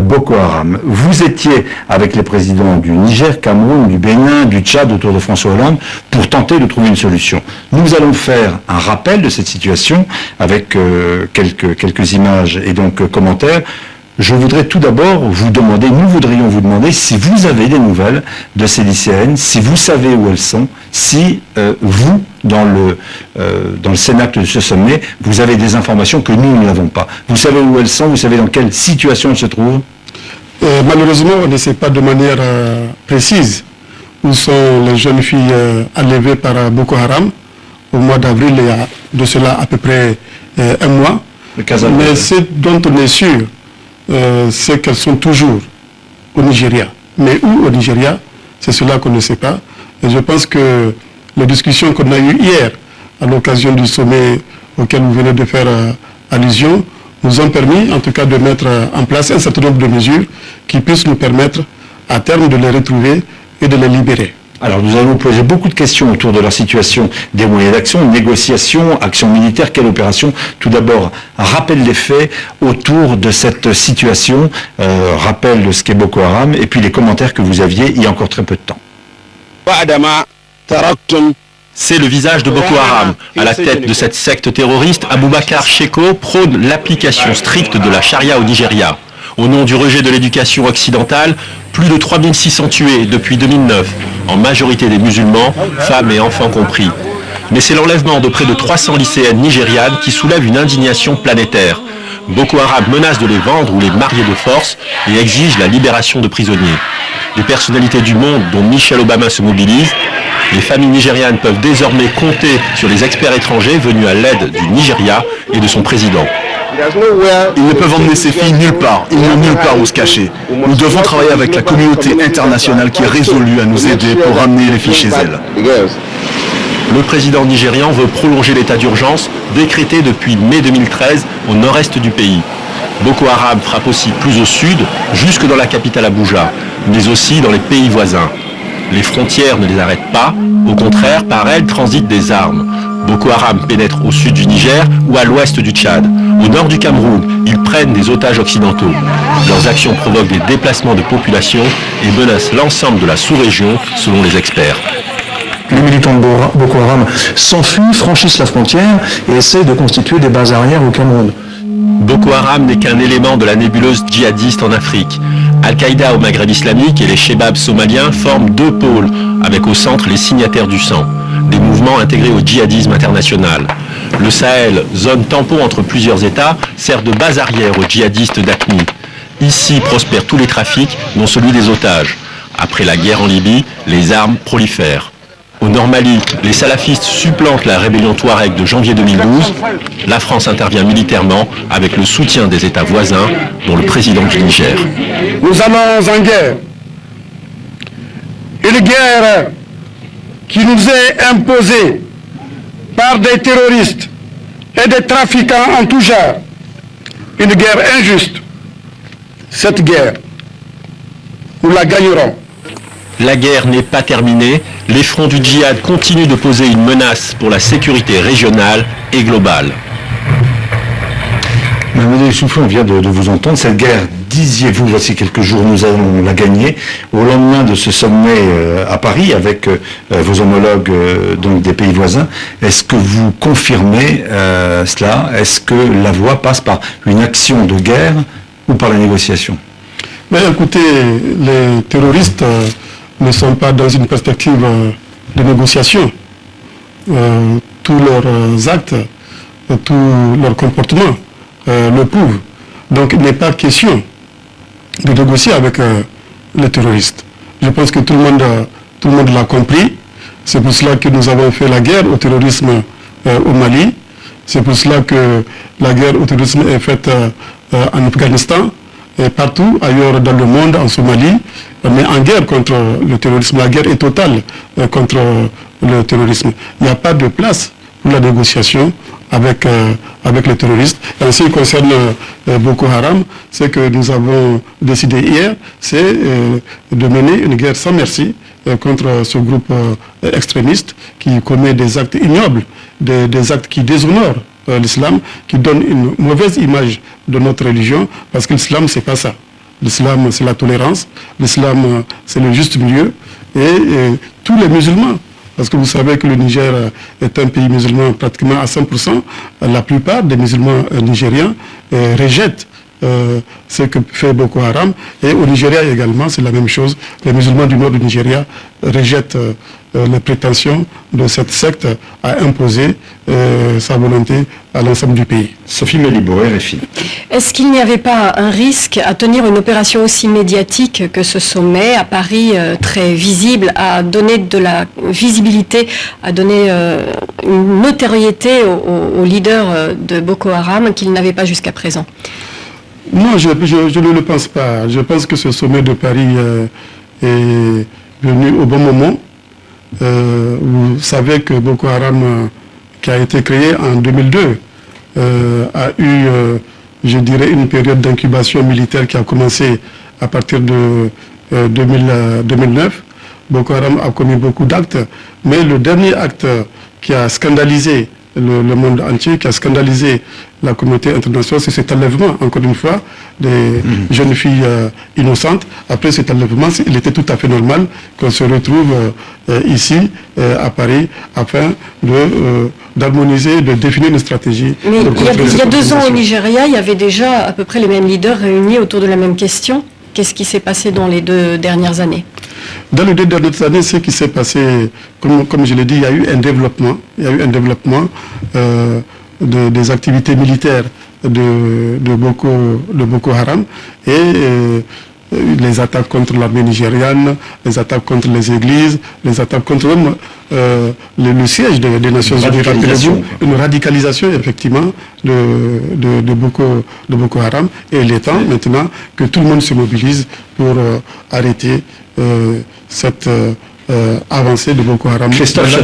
Boko Haram. Vous étiez avec les présidents du Niger, Cameroun, du Bénin, du Tchad autour de François Hollande pour tenter de trouver une solution. Nous allons faire un rappel de cette situation avec quelques images et donc commentaires. Je voudrais tout d'abord vous demander, nous voudrions vous demander si vous avez des nouvelles de ces lycéennes, si vous savez où elles sont, si vous, dans le cénacle de ce sommet, vous avez des informations que nous n'avons pas. Vous savez où elles sont, vous savez dans quelle situation elles se trouvent? Malheureusement, on ne sait pas de manière précise où sont les jeunes filles enlevées par Boko Haram. Au mois d'avril, il y a de cela à peu près un mois. Mais ce dont on est sûr, c'est qu'elles sont toujours au Nigeria. Mais où au Nigeria, c'est cela qu'on ne sait pas. Et je pense que les discussions qu'on a eues hier à l'occasion du sommet auquel vous venez de faire allusion nous ont permis en tout cas de mettre en place un certain nombre de mesures qui puissent nous permettre à terme de les retrouver et de les libérer. Alors nous allons poser beaucoup de questions autour de leur situation, des moyens d'action, négociations, actions militaires, quelle opération. Tout d'abord, rappel des faits autour de cette situation, rappel de ce qu'est Boko Haram, et puis les commentaires que vous aviez il y a encore très peu de temps. C'est le visage de Boko Haram. À la tête de cette secte terroriste, Abubakar Sheko prône l'application stricte de la charia au Nigeria. Au nom du rejet de l'éducation occidentale, plus de 3600 tués depuis 2009, en majorité des musulmans, femmes et enfants compris. Mais c'est l'enlèvement de près de 300 lycéennes nigérianes qui soulève une indignation planétaire. Boko Haram menace de les vendre ou les marier de force et exige la libération de prisonniers. Les personnalités du monde, dont Michelle Obama, se mobilisent. Les familles nigérianes peuvent désormais compter sur les experts étrangers venus à l'aide du Nigeria et de son président. Ils ne peuvent emmener ces filles nulle part, ils n'ont nulle part où se cacher. Nous devons travailler avec la communauté internationale qui est résolue à nous aider pour ramener les filles chez elles. Le président nigérian veut prolonger l'état d'urgence décrété depuis mai 2013 au nord-est du pays. Boko Haram frappe aussi plus au sud, jusque dans la capitale Abuja, mais aussi dans les pays voisins. Les frontières ne les arrêtent pas, au contraire, par elles transitent des armes. Boko Haram pénètre au sud du Niger ou à l'ouest du Tchad. Au nord du Cameroun, ils prennent des otages occidentaux. Leurs actions provoquent des déplacements de population et menacent l'ensemble de la sous-région, selon les experts. Les militants de Boko Haram s'enfuient, franchissent la frontière et essaient de constituer des bases arrières au Cameroun. Boko Haram n'est qu'un élément de la nébuleuse djihadiste en Afrique. Al-Qaïda au Maghreb islamique et les Shebabs somaliens forment deux pôles, avec au centre les signataires du sang, des mouvements intégrés au djihadisme international. Le Sahel, zone tampon entre plusieurs États, sert de base arrière aux djihadistes d'AQMI. Ici prospèrent tous les trafics, dont celui des otages. Après la guerre en Libye, les armes prolifèrent. Au Nord Mali, les salafistes supplantent la rébellion Touareg de janvier 2012. La France intervient militairement avec le soutien des États voisins, dont le président du Niger. Nous allons en guerre. Une guerre qui nous est imposée par des terroristes et des trafiquants en tout genre. Une guerre injuste. Cette guerre, nous la gagnerons. La guerre n'est pas terminée. Les fronts du djihad continuent de poser une menace pour la sécurité régionale et globale. Mamadou Issoufou, on vient de vous entendre. Cette guerre, disiez-vous, voici quelques jours, nous allons la gagner. Au lendemain de ce sommet à Paris avec vos homologues donc des pays voisins, est-ce que vous confirmez cela? Est-ce que la voie passe par une action de guerre ou par la négociation? Mais écoutez, les terroristes ne sont pas dans une perspective de négociation. Tous leurs actes, tous leurs comportements le prouvent. Donc il n'est pas question de négocier avec les terroristes. Je pense que tout le monde l'a compris. C'est pour cela que nous avons fait la guerre au terrorisme au Mali. C'est pour cela que la guerre au terrorisme est faite en Afghanistan et partout ailleurs dans le monde, en Somalie, mais en guerre contre le terrorisme. La guerre est totale contre le terrorisme. Il n'y a pas de place pour la négociation avec les terroristes. Et en ce qui concerne Boko Haram, ce que nous avons décidé hier, c'est de mener une guerre sans merci contre ce groupe extrémiste qui commet des actes ignobles, des actes qui déshonorent l'islam, qui donnent une mauvaise image de notre religion, parce que l'islam, c'est pas ça. L'islam, c'est la tolérance, l'islam, c'est le juste milieu, et tous les musulmans, parce que vous savez que le Niger est un pays musulman pratiquement à 100%, la plupart des musulmans nigériens rejettent ce que fait Boko Haram, et au Nigeria également, c'est la même chose. Les musulmans du nord du Nigeria rejettent les prétentions de cette secte à imposer sa volonté à l'ensemble du pays. Sophie Melibo, RFI. Est-ce qu'il n'y avait pas un risque à tenir une opération aussi médiatique que ce sommet à Paris, très visible, à donner de la visibilité, à donner une notoriété aux leaders de Boko Haram qu'il n'avait pas jusqu'à présent? Non, je ne le pense pas. Je pense que ce sommet de Paris est venu au bon moment. Vous savez que Boko Haram, qui a été créé en 2002, a eu, je dirais, une période d'incubation militaire qui a commencé à partir de 2009. Boko Haram a commis beaucoup d'actes, mais le dernier acte qui a scandalisé le monde entier, qui a scandalisé la communauté internationale, c'est cet enlèvement, encore une fois, des jeunes filles innocentes. Après cet enlèvement, il était tout à fait normal qu'on se retrouve ici, à Paris, afin d'harmoniser, de définir une stratégie. Mais il y a 2 ans au Nigeria, il y avait déjà à peu près les mêmes leaders réunis autour de la même question. Qu'est-ce qui s'est passé dans les 2 dernières années? Dans les 2 dernières années, ce qui s'est passé, comme je l'ai dit, il y a eu un développement. Il y a eu un développement des activités militaires de Boko Haram et les attaques contre l'armée nigériane, les attaques contre les églises, les attaques contre le siège des Nations Unies, une radicalisation effectivement de Boko Haram. Et il est temps maintenant que tout le monde se mobilise pour arrêter cette avancée de Boko Haram. Christophe,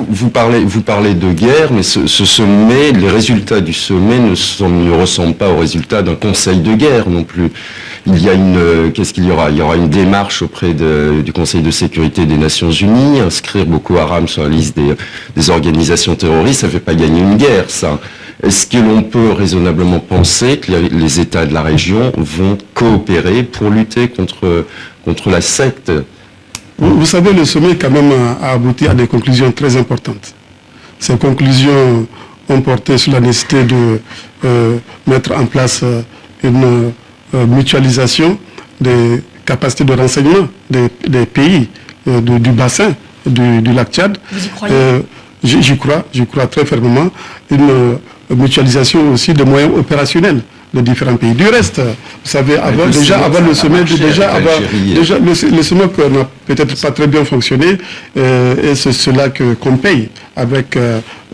vous parlez de guerre, mais ce sommet, les résultats du sommet ne ressemblent pas aux résultats d'un conseil de guerre non plus. Il y a qu'est-ce qu'il y aura? Il y aura une démarche auprès du Conseil de sécurité des Nations Unies, inscrire Boko Haram sur la liste des organisations terroristes, ça ne fait pas gagner une guerre, ça. Est-ce que l'on peut raisonnablement penser que les États de la région vont coopérer pour lutter contre la secte? Vous savez, le sommet quand même a abouti à des conclusions très importantes. Ces conclusions ont porté sur la nécessité de mettre en place une mutualisation des capacités de renseignement des pays du bassin du lac Tchad. Vous y croyez? J'y crois très fermement. Une mutualisation aussi de moyens opérationnels de différents pays. Du reste, vous savez, avant le sommet, le sommet n'a peut-être pas très bien fonctionné, et c'est cela qu'on paye avec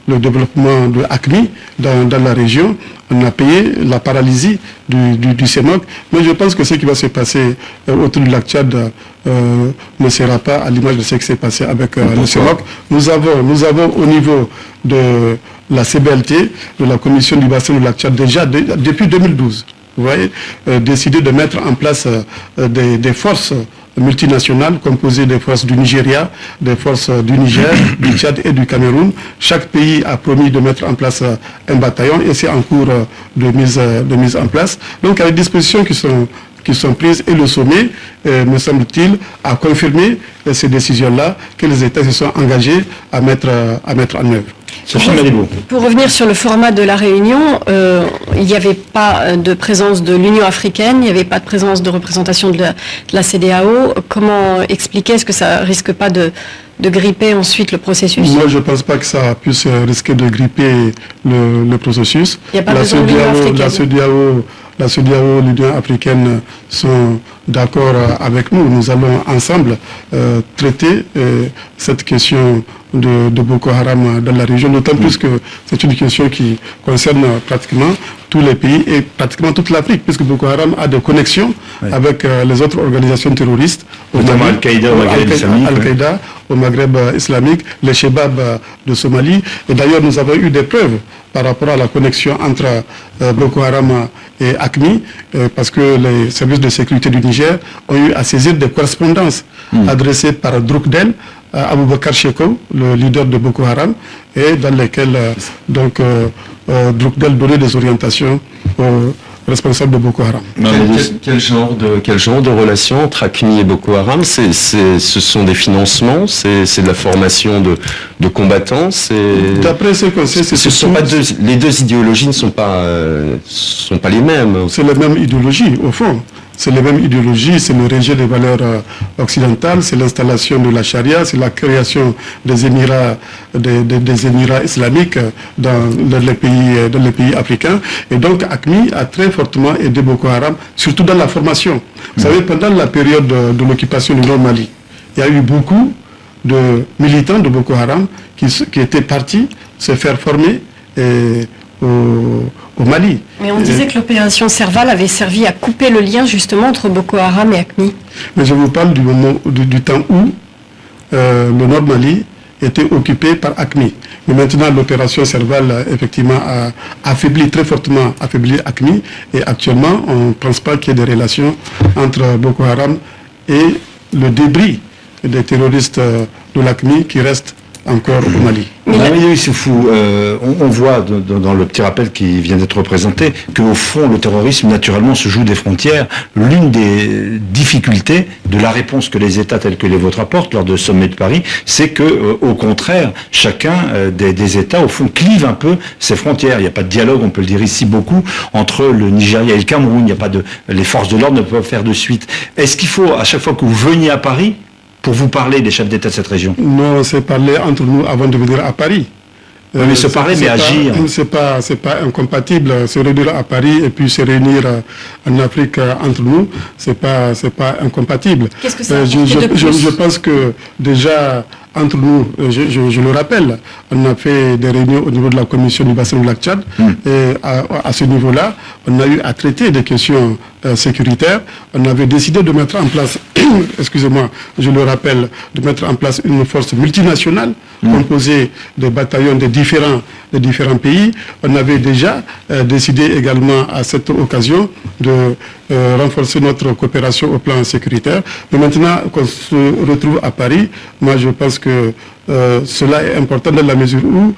le développement de AQMI dans la région. On a payé la paralysie du CEMOC, mais je pense que ce qui va se passer autour du lac Tchad ne sera pas à l'image de ce qui s'est passé avec le CEMOC. Nous avons au niveau de la CBLT, de la Commission du bassin du lac Tchad, déjà depuis 2012, vous voyez, décidé de mettre en place des forces multinationales composées des forces du Nigeria, des forces du Niger, du Tchad et du Cameroun. Chaque pays a promis de mettre en place un bataillon et c'est en cours de mise en place. Donc il y a des dispositions qui sont prises et le sommet, me semble-t-il, a confirmé ces décisions-là que les États se sont engagés à mettre en œuvre. Pour revenir sur le format de la réunion, il n'y avait pas de présence de l'Union africaine, il n'y avait pas de présence de représentation de la CEDEAO. Comment expliquer? Est-ce que ça risque pas de gripper ensuite le processus? Moi, je ne pense pas que ça puisse risquer de gripper le processus. Il n'y a pas besoin de l'Union africaine. La CEDEAO, l'Union africaine sont d'accord avec nous. Nous allons ensemble traiter cette question de Boko Haram dans la région, d'autant plus que c'est une question qui concerne pratiquement tous les pays et pratiquement toute l'Afrique, puisque Boko Haram a des connexions avec les autres organisations terroristes, notamment Al-Qaïda au Maghreb islamique, les Shebab de Somalie. Et d'ailleurs, nous avons eu des preuves par rapport à la connexion entre Boko Haram et AQMI, parce que les services de sécurité du Niger ont eu à saisir des correspondances adressées par Drukdel à Aboubakar Sheko, le leader de Boko Haram, et dans lesquelles Drukdel donnait des orientations aux responsables de Boko Haram. Quel genre de relation entre AQMI et Boko Haram? Ce sont des financements, c'est de la formation de combattants. D'après ce qu'on sait, les deux idéologies ne sont pas les mêmes. C'est la même idéologie au fond. C'est les mêmes idéologies, c'est le rejet des valeurs occidentales, c'est l'installation de la charia, c'est la création des Émirats islamiques dans les pays africains. Et donc AQMI a très fortement aidé Boko Haram, surtout dans la formation. Vous savez, pendant la période de l'occupation du Nord-Mali, il y a eu beaucoup de militants de Boko Haram qui étaient partis se faire former au Mali. Mais on disait que l'opération Serval avait servi à couper le lien justement entre Boko Haram et AQMI. Mais je vous parle du temps où le Nord Mali était occupé par AQMI. Mais maintenant, l'opération Serval, effectivement, a affaibli très fortement AQMI. Et actuellement, on ne pense pas qu'il y ait des relations entre Boko Haram et le débris des terroristes de l'AQMI qui restent encore au Mali. On voit dans le petit rappel qui vient d'être présenté qu'au fond, le terrorisme, naturellement, se joue des frontières. L'une des difficultés de la réponse que les États tels que les vôtres apportent lors de sommet de Paris, c'est que, au contraire, chacun des États, au fond, clive un peu ses frontières. Il n'y a pas de dialogue, on peut le dire ici beaucoup, entre le Nigeria et le Cameroun. Il n'y a pas les forces de l'ordre ne peuvent pas faire de suite. Est-ce qu'il faut, à chaque fois que vous veniez à Paris, pour vous parler des chefs d'État de cette région? Non, on s'est parlé entre nous avant de venir à Paris. Mais se parler, mais agir. C'est pas incompatible. Se réunir à Paris et puis se réunir en Afrique entre nous, c'est pas incompatible. Qu'est-ce que ça je pense que déjà entre nous, je le rappelle, on a fait des réunions au niveau de la commission du bassin du lac Tchad. Et à ce niveau-là, on a eu à traiter des questions sécuritaires. On avait décidé de mettre en place, excusez-moi, je le rappelle, de mettre en place une force multinationale composée de bataillons de différents pays. On avait déjà décidé également à cette occasion de renforcer notre coopération au plan sécuritaire. Mais maintenant qu'on se retrouve à Paris, moi je pense que cela est important dans la mesure où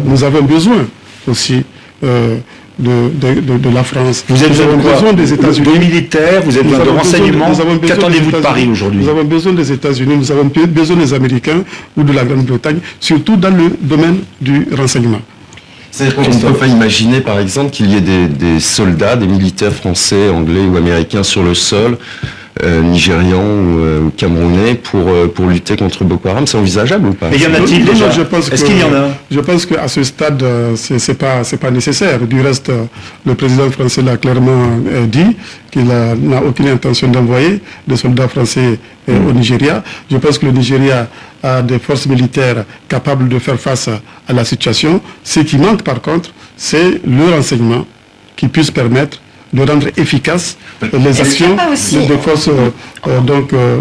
nous avons besoin aussi de la France. Vous avez besoin des États-Unis, de militaires, vous avez besoin de renseignements. Qu'attendez-vous de Paris aujourd'hui? Nous avons besoin des États-Unis, nous avons besoin des Américains ou de la Grande-Bretagne, surtout dans le domaine du renseignement. C'est-à-dire qu'on ne peut pas imaginer, par exemple, qu'il y ait des soldats, des militaires français, anglais ou américains sur le sol, nigérians ou camerounais, pour lutter contre Boko Haram. C'est envisageable ou pas? Mais y en a-t-il déjà? Est-ce qu'il y en a? Je pense qu'à ce stade, c'est pas nécessaire. Du reste, le président français l'a clairement dit qu'il n'a aucune intention d'envoyer des soldats français au Nigeria. Je pense que le Nigeria a des forces militaires capables de faire face à la situation. Ce qui manque par contre, c'est le renseignement qui puisse permettre de rendre efficaces les actions des forces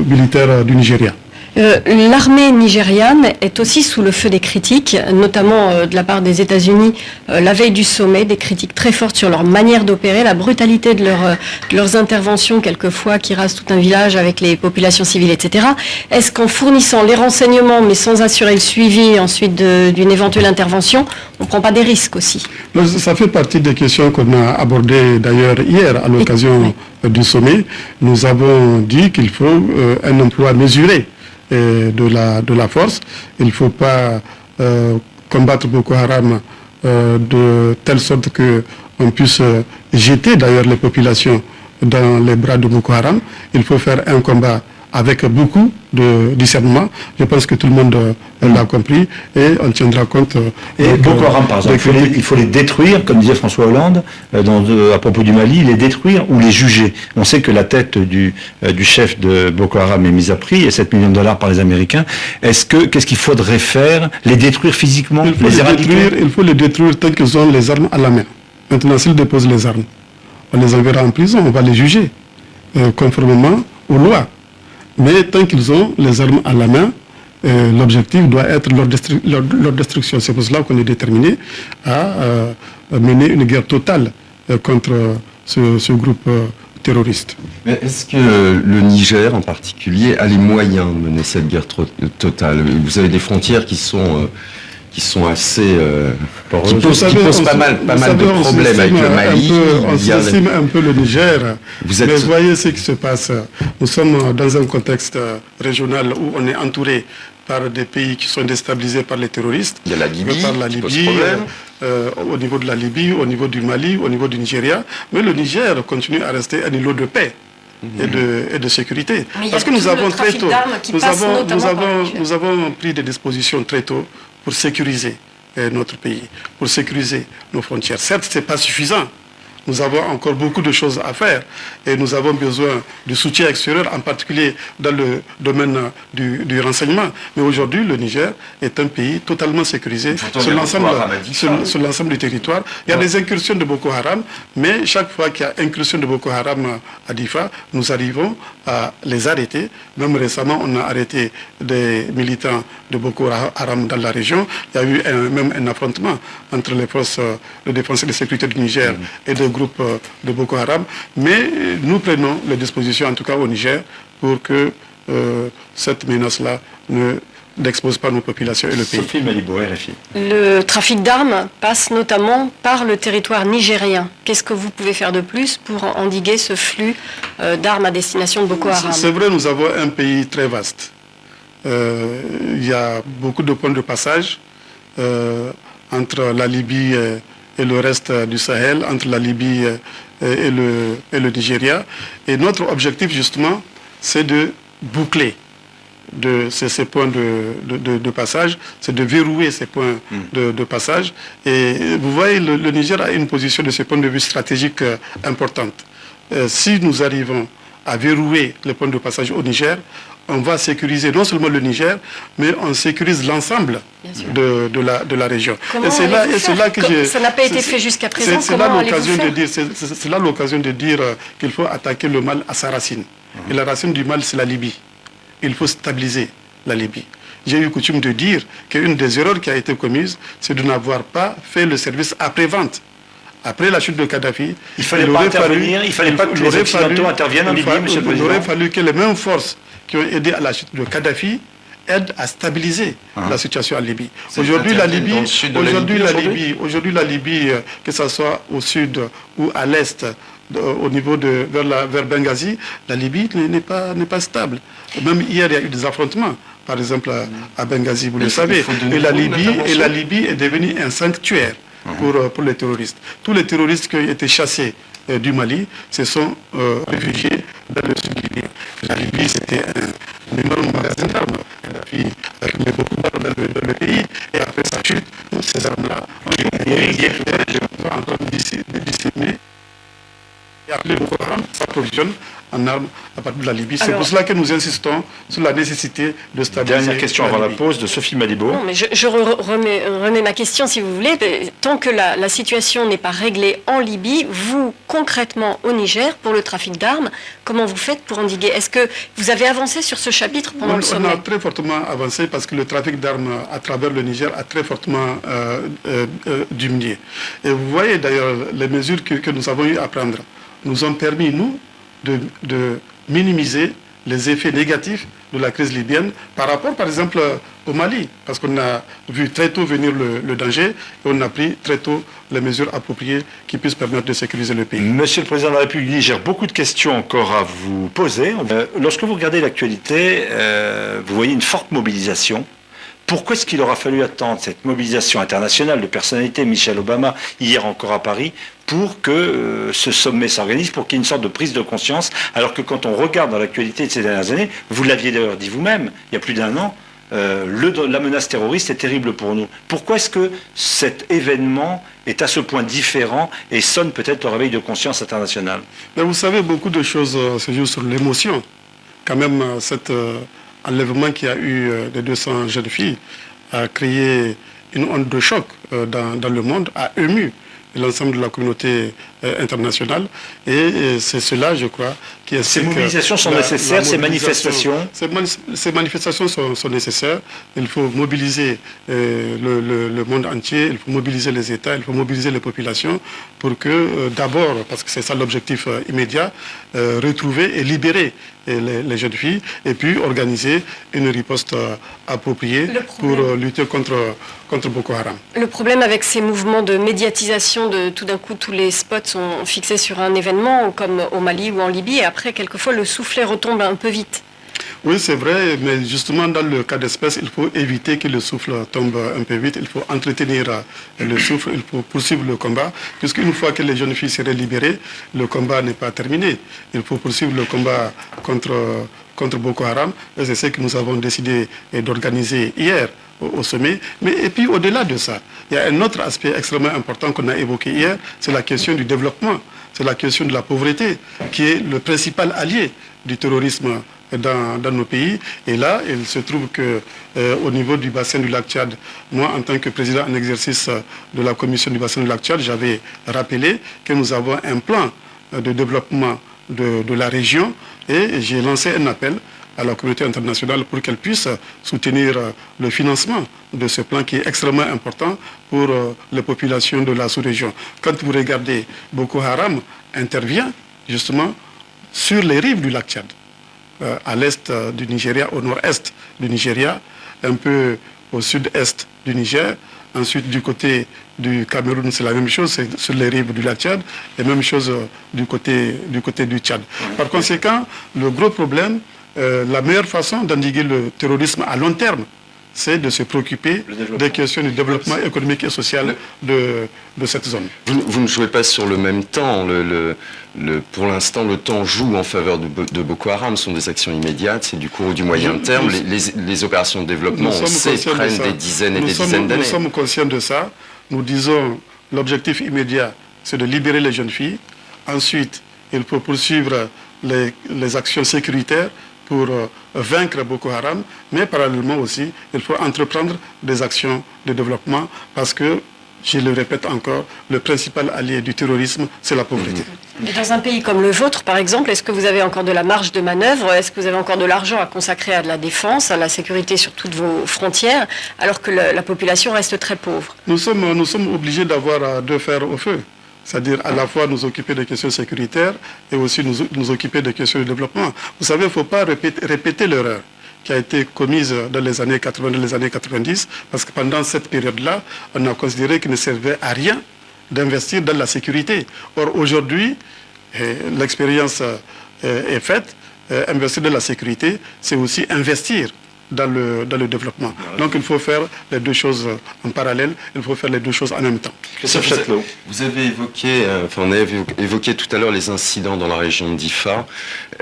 militaires du Nigeria. L'armée nigériane est aussi sous le feu des critiques, notamment de la part des États-Unis la veille du sommet, des critiques très fortes sur leur manière d'opérer, la brutalité de leurs interventions quelquefois qui rasent tout un village avec les populations civiles, etc. Est-ce qu'en fournissant les renseignements mais sans assurer le suivi ensuite d'une éventuelle intervention, on ne prend pas des risques aussi? Ça fait partie des questions qu'on a abordées d'ailleurs hier à l'occasion du sommet. Nous avons dit qu'il faut un emploi mesuré de la force. Il ne faut pas combattre Boko Haram de telle sorte qu'on puisse jeter d'ailleurs les populations dans les bras de Boko Haram. Il faut faire un combat avec beaucoup de discernement. Je pense que tout le monde l'a compris et on tiendra compte. Et Boko Haram, par exemple, il faut les détruire, comme disait François Hollande à propos du Mali, les détruire ou les juger. On sait que la tête du chef de Boko Haram est mise à prix et 7 millions de dollars par les Américains. Qu'est-ce qu'il faudrait faire? Les détruire physiquement? Il faut les détruire tant qu'ils ont les armes à la main. Maintenant, s'ils déposent les armes, on les enverra en prison, on va les juger conformément aux lois. Mais tant qu'ils ont les armes à la main, l'objectif doit être leur destruction. C'est pour cela qu'on est déterminé à mener une guerre totale contre ce groupe terroriste. Mais est-ce que le Niger en particulier a les moyens de mener cette guerre totale? Vous avez des frontières qui sont assez qui posent pas mal de problèmes avec le Mali. On sous-estime un peu le Niger, mais voyez ce qui se passe. Nous sommes dans un contexte régional où on est entouré par des pays qui sont déstabilisés par les terroristes. Il y a la Libye, par la Libye au niveau de la Libye, au niveau du Mali, au niveau du Nigeria. Mais le Niger continue à rester un îlot de paix. Et de sécurité. Parce que nous avons très tôt, nous avons pris des dispositions très tôt pour sécuriser notre pays, pour sécuriser nos frontières. Certes, ce n'est pas suffisant. nous avons encore beaucoup de choses à faire et nous avons besoin de soutien extérieur, en particulier dans le domaine du renseignement. Mais aujourd'hui, le Niger est un pays totalement sécurisé sur l'ensemble du territoire. Il y a des incursions de Boko Haram, mais chaque fois qu'il y a incursion de Boko Haram à Difa, nous arrivons à les arrêter. Même récemment, on a arrêté des militants de Boko Haram dans la région. Il y a eu même un affrontement entre les forces de défense et de sécurité du Niger et des groupes de Boko Haram. Mais nous prenons les dispositions, en tout cas au Niger, pour que cette menace-là n'expose pas nos populations et le pays. Sophie Malibo, RFI. Le trafic d'armes passe notamment par le territoire nigérien. Qu'est-ce que vous pouvez faire de plus pour endiguer ce flux d'armes à destination de Boko Haram? C'est vrai, nous avons un pays très vaste. Il y a beaucoup de points de passage entre la Libye et le reste du Sahel, entre la Libye et le Nigeria. Et notre objectif, justement, c'est de boucler ces points de passage, c'est de verrouiller ces points de passage. Et vous voyez, le Niger a une position de ce point de vue stratégique importante. Si nous arrivons à verrouiller les points de passage au Niger, on va sécuriser non seulement le Niger, mais on sécurise l'ensemble de la région. Et c'est là que ça n'a pas été fait jusqu'à présent. C'est là l'occasion de dire qu'il faut attaquer le mal à sa racine. Et la racine du mal, c'est la Libye. Il faut stabiliser la Libye. J'ai eu coutume de dire qu'une des erreurs qui a été commise, c'est de n'avoir pas fait le service après-vente. Après la chute de Kadhafi, il fallait pas intervenir, il fallait pas que les Occidentaux interviennent en Libye, Monsieur le Président. Il aurait fallu que les mêmes forces qui ont aidé à la chute de Kadhafi aident à stabiliser la situation en Libye. Aujourd'hui, la Libye, que ce soit au sud ou à l'est, au niveau vers Benghazi, la Libye n'est pas stable. Même hier, il y a eu des affrontements, par exemple à Benghazi, vous le savez. Et la Libye est devenue un sanctuaire pour les terroristes. Tous les terroristes qui ont été chassés du Mali se sont réfugiés dans le sud libyen. La Libye, c'était un énorme magasin d'armes. Elle a accumulé beaucoup d'armes dans le pays. Et après sa chute, toutes ces armes-là ont encore disséminé. Et après, Boko Haram s'approvisionne en armes à partir de la Libye. C'est pour cela que nous insistons sur la nécessité de stabiliser. Dernière question avant la pause de Sophie Malibo. Non, mais je remets ma question, si vous voulez. Tant que la situation n'est pas réglée en Libye, vous, concrètement au Niger, pour le trafic d'armes, comment vous faites pour endiguer? Est-ce que vous avez avancé sur ce chapitre pendant le sommet? On a très fortement avancé parce que le trafic d'armes à travers le Niger a très fortement diminué. Et vous voyez d'ailleurs les mesures que nous avons eu à prendre nous ont permis, nous, de minimiser les effets négatifs de la crise libyenne par rapport, par exemple, au Mali. Parce qu'on a vu très tôt venir le danger et on a pris très tôt les mesures appropriées qui puissent permettre de sécuriser le pays. Monsieur le Président de la République du Niger, beaucoup de questions encore à vous poser. Lorsque vous regardez l'actualité, vous voyez une forte mobilisation. Pourquoi est-ce qu'il aura fallu attendre cette mobilisation internationale de personnalités, Michelle Obama, hier encore à Paris, pour que ce sommet s'organise, pour qu'il y ait une sorte de prise de conscience, alors que quand on regarde dans l'actualité de ces dernières années, vous l'aviez d'ailleurs dit vous-même, il y a plus d'un an, la menace terroriste est terrible pour nous. Pourquoi est-ce que cet événement est à ce point différent et sonne peut-être le réveil de conscience internationale? Mais vous savez, beaucoup de choses se jouent sur l'émotion. Quand même, cet enlèvement qu'il y a eu de 200 jeunes filles a créé une onde de choc dans le monde, a ému l'ensemble de la communauté internationale. Et c'est cela, je crois, qui est... Ces mobilisations sont nécessaires, ces manifestations? Ces manifestations sont nécessaires. Il faut mobiliser le monde entier, il faut mobiliser les États, il faut mobiliser les populations pour que, d'abord, parce que c'est ça l'objectif immédiat, retrouver et libérer les jeunes filles et puis organiser une riposte appropriée pour lutter contre Boko Haram. Le problème avec ces mouvements de médiatisation, de tout d'un coup tous les spots sont fixés sur un événement comme au Mali ou en Libye et après quelquefois le soufflet retombe un peu vite. Oui, c'est vrai, mais justement dans le cas d'espèce, il faut éviter que le souffle tombe un peu vite, il faut entretenir le souffle, il faut poursuivre le combat, puisqu'une fois que les jeunes filles seraient libérées, le combat n'est pas terminé. Il faut poursuivre le combat contre Boko Haram, et c'est ce que nous avons décidé d'organiser hier au sommet. Et puis au-delà de ça, il y a un autre aspect extrêmement important qu'on a évoqué hier, c'est la question du développement, c'est la question de la pauvreté, qui est le principal allié du terrorisme dans nos pays. Et là, il se trouve que au niveau du bassin du lac Tchad, moi, en tant que président en exercice de la commission du bassin du lac Tchad, j'avais rappelé que nous avons un plan de développement de la région et j'ai lancé un appel à la communauté internationale pour qu'elle puisse soutenir le financement de ce plan qui est extrêmement important pour les populations de la sous-région. Quand vous regardez, Boko Haram intervient justement sur les rives du lac Tchad, à l'est du Nigeria, au nord-est du Nigeria, un peu au sud-est du Niger. Ensuite, du côté du Cameroun, c'est la même chose, c'est sur les rives du lac Tchad, et même chose du côté du Tchad. Par conséquent, le gros problème, la meilleure façon d'endiguer le terrorisme à long terme, c'est de se préoccuper des questions du développement économique et social de cette zone. Vous ne jouez pas sur le même temps. Pour l'instant, le temps joue en faveur de Boko Haram. Ce sont des actions immédiates, c'est du court ou du moyen terme. Les opérations de développement, on sait, prennent des dizaines et des dizaines d'années. Nous sommes conscients de ça. Nous disons l'objectif immédiat, c'est de libérer les jeunes filles. Ensuite, il faut poursuivre les actions sécuritaires pour vaincre Boko Haram, mais parallèlement aussi, il faut entreprendre des actions de développement parce que, je le répète encore, le principal allié du terrorisme, c'est la pauvreté. Et dans un pays comme le vôtre, par exemple, est-ce que vous avez encore de la marge de manœuvre? Est-ce que vous avez encore de l'argent à consacrer à de la défense, à la sécurité sur toutes vos frontières, alors que la population reste très pauvre? Nous sommes obligés d'avoir deux fers au feu. C'est-à-dire à la fois nous occuper des questions sécuritaires et aussi nous occuper des questions de développement. Vous savez, il ne faut pas répéter l'erreur qui a été commise dans les années 80, dans les années 90, parce que pendant cette période-là, on a considéré qu'il ne servait à rien d'investir dans la sécurité. Or, aujourd'hui, l'expérience est faite, investir dans la sécurité, c'est aussi investir dans le développement. Donc il faut faire les deux choses en parallèle, il faut faire les deux choses en même temps. Vous avez évoqué, on a évoqué tout à l'heure les incidents dans la région de Difa.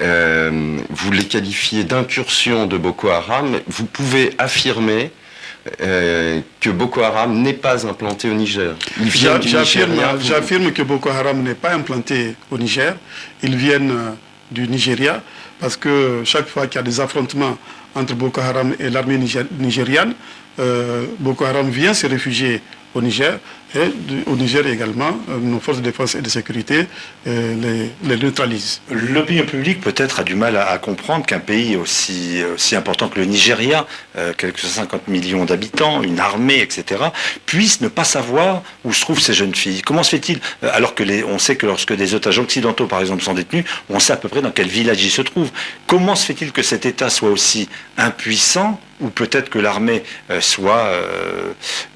Vous les qualifiez d'incursion de Boko Haram. Vous pouvez affirmer que Boko Haram n'est pas implanté au Niger. J'affirme que Boko Haram n'est pas implanté au Niger. Ils viennent du Nigeria parce que chaque fois qu'il y a des affrontements entre Boko Haram et l'armée nigériane, Boko Haram vient se réfugier au Niger, et au Niger également, nos forces de défense et de sécurité les neutralisent. L'opinion publique peut-être a du mal à comprendre qu'un pays aussi important que le Nigeria, quelques 50 millions d'habitants, une armée, etc., puisse ne pas savoir où se trouvent ces jeunes filles. Comment se fait-il, alors que on sait que lorsque des otages occidentaux, par exemple, sont détenus, on sait à peu près dans quel village ils se trouvent. Comment se fait-il que cet État soit aussi impuissant, ou peut-être que l'armée soit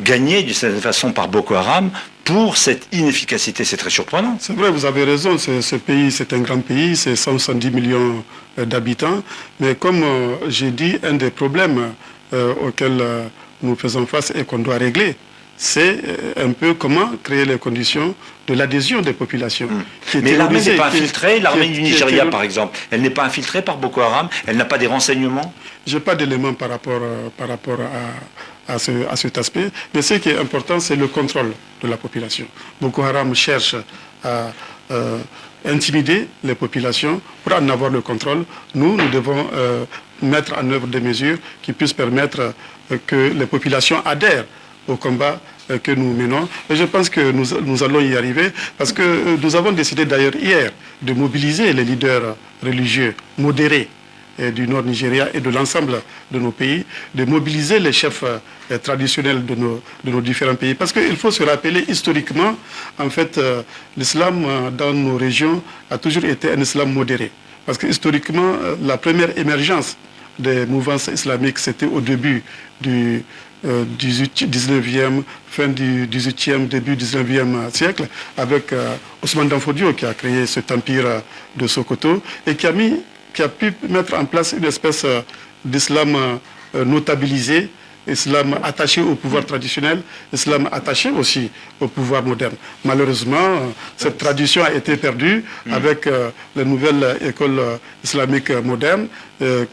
gagnée d'une certaine façon par Boko Haram pour cette inefficacité? C'est très surprenant. C'est vrai, vous avez raison, ce pays, c'est un grand pays, c'est 170 millions d'habitants, mais comme j'ai dit, un des problèmes auxquels nous faisons face et qu'on doit régler, c'est un peu comment créer les conditions de l'adhésion des populations. Mais l'armée n'est pas infiltrée, l'armée du Nigeria par exemple, elle n'est pas infiltrée par Boko Haram, elle n'a pas des renseignements? Je n'ai pas d'éléments par rapport à cet aspect, mais ce qui est important, c'est le contrôle de la population. Boko Haram cherche à intimider les populations. Pour en avoir le contrôle, nous devons mettre en œuvre des mesures qui puissent permettre que les populations adhèrent au combat que nous menons. Et je pense que nous allons y arriver parce que nous avons décidé d'ailleurs hier de mobiliser les leaders religieux modérés du nord Nigeria et de l'ensemble de nos pays, de mobiliser les chefs traditionnels de nos différents pays. Parce qu'il faut se rappeler, historiquement, en fait, l'islam dans nos régions a toujours été un islam modéré. Parce que historiquement, la première émergence des mouvances islamiques, c'était au début du 19e, fin du 18e, début 19e siècle, avec Ousmane Danfodio qui a créé cet empire de Sokoto et qui a pu mettre en place une espèce d'islam notabilisé, islam attaché au pouvoir traditionnel, islam attaché aussi au pouvoir moderne. Malheureusement, cette tradition a été perdue avec les nouvelles écoles islamiques modernes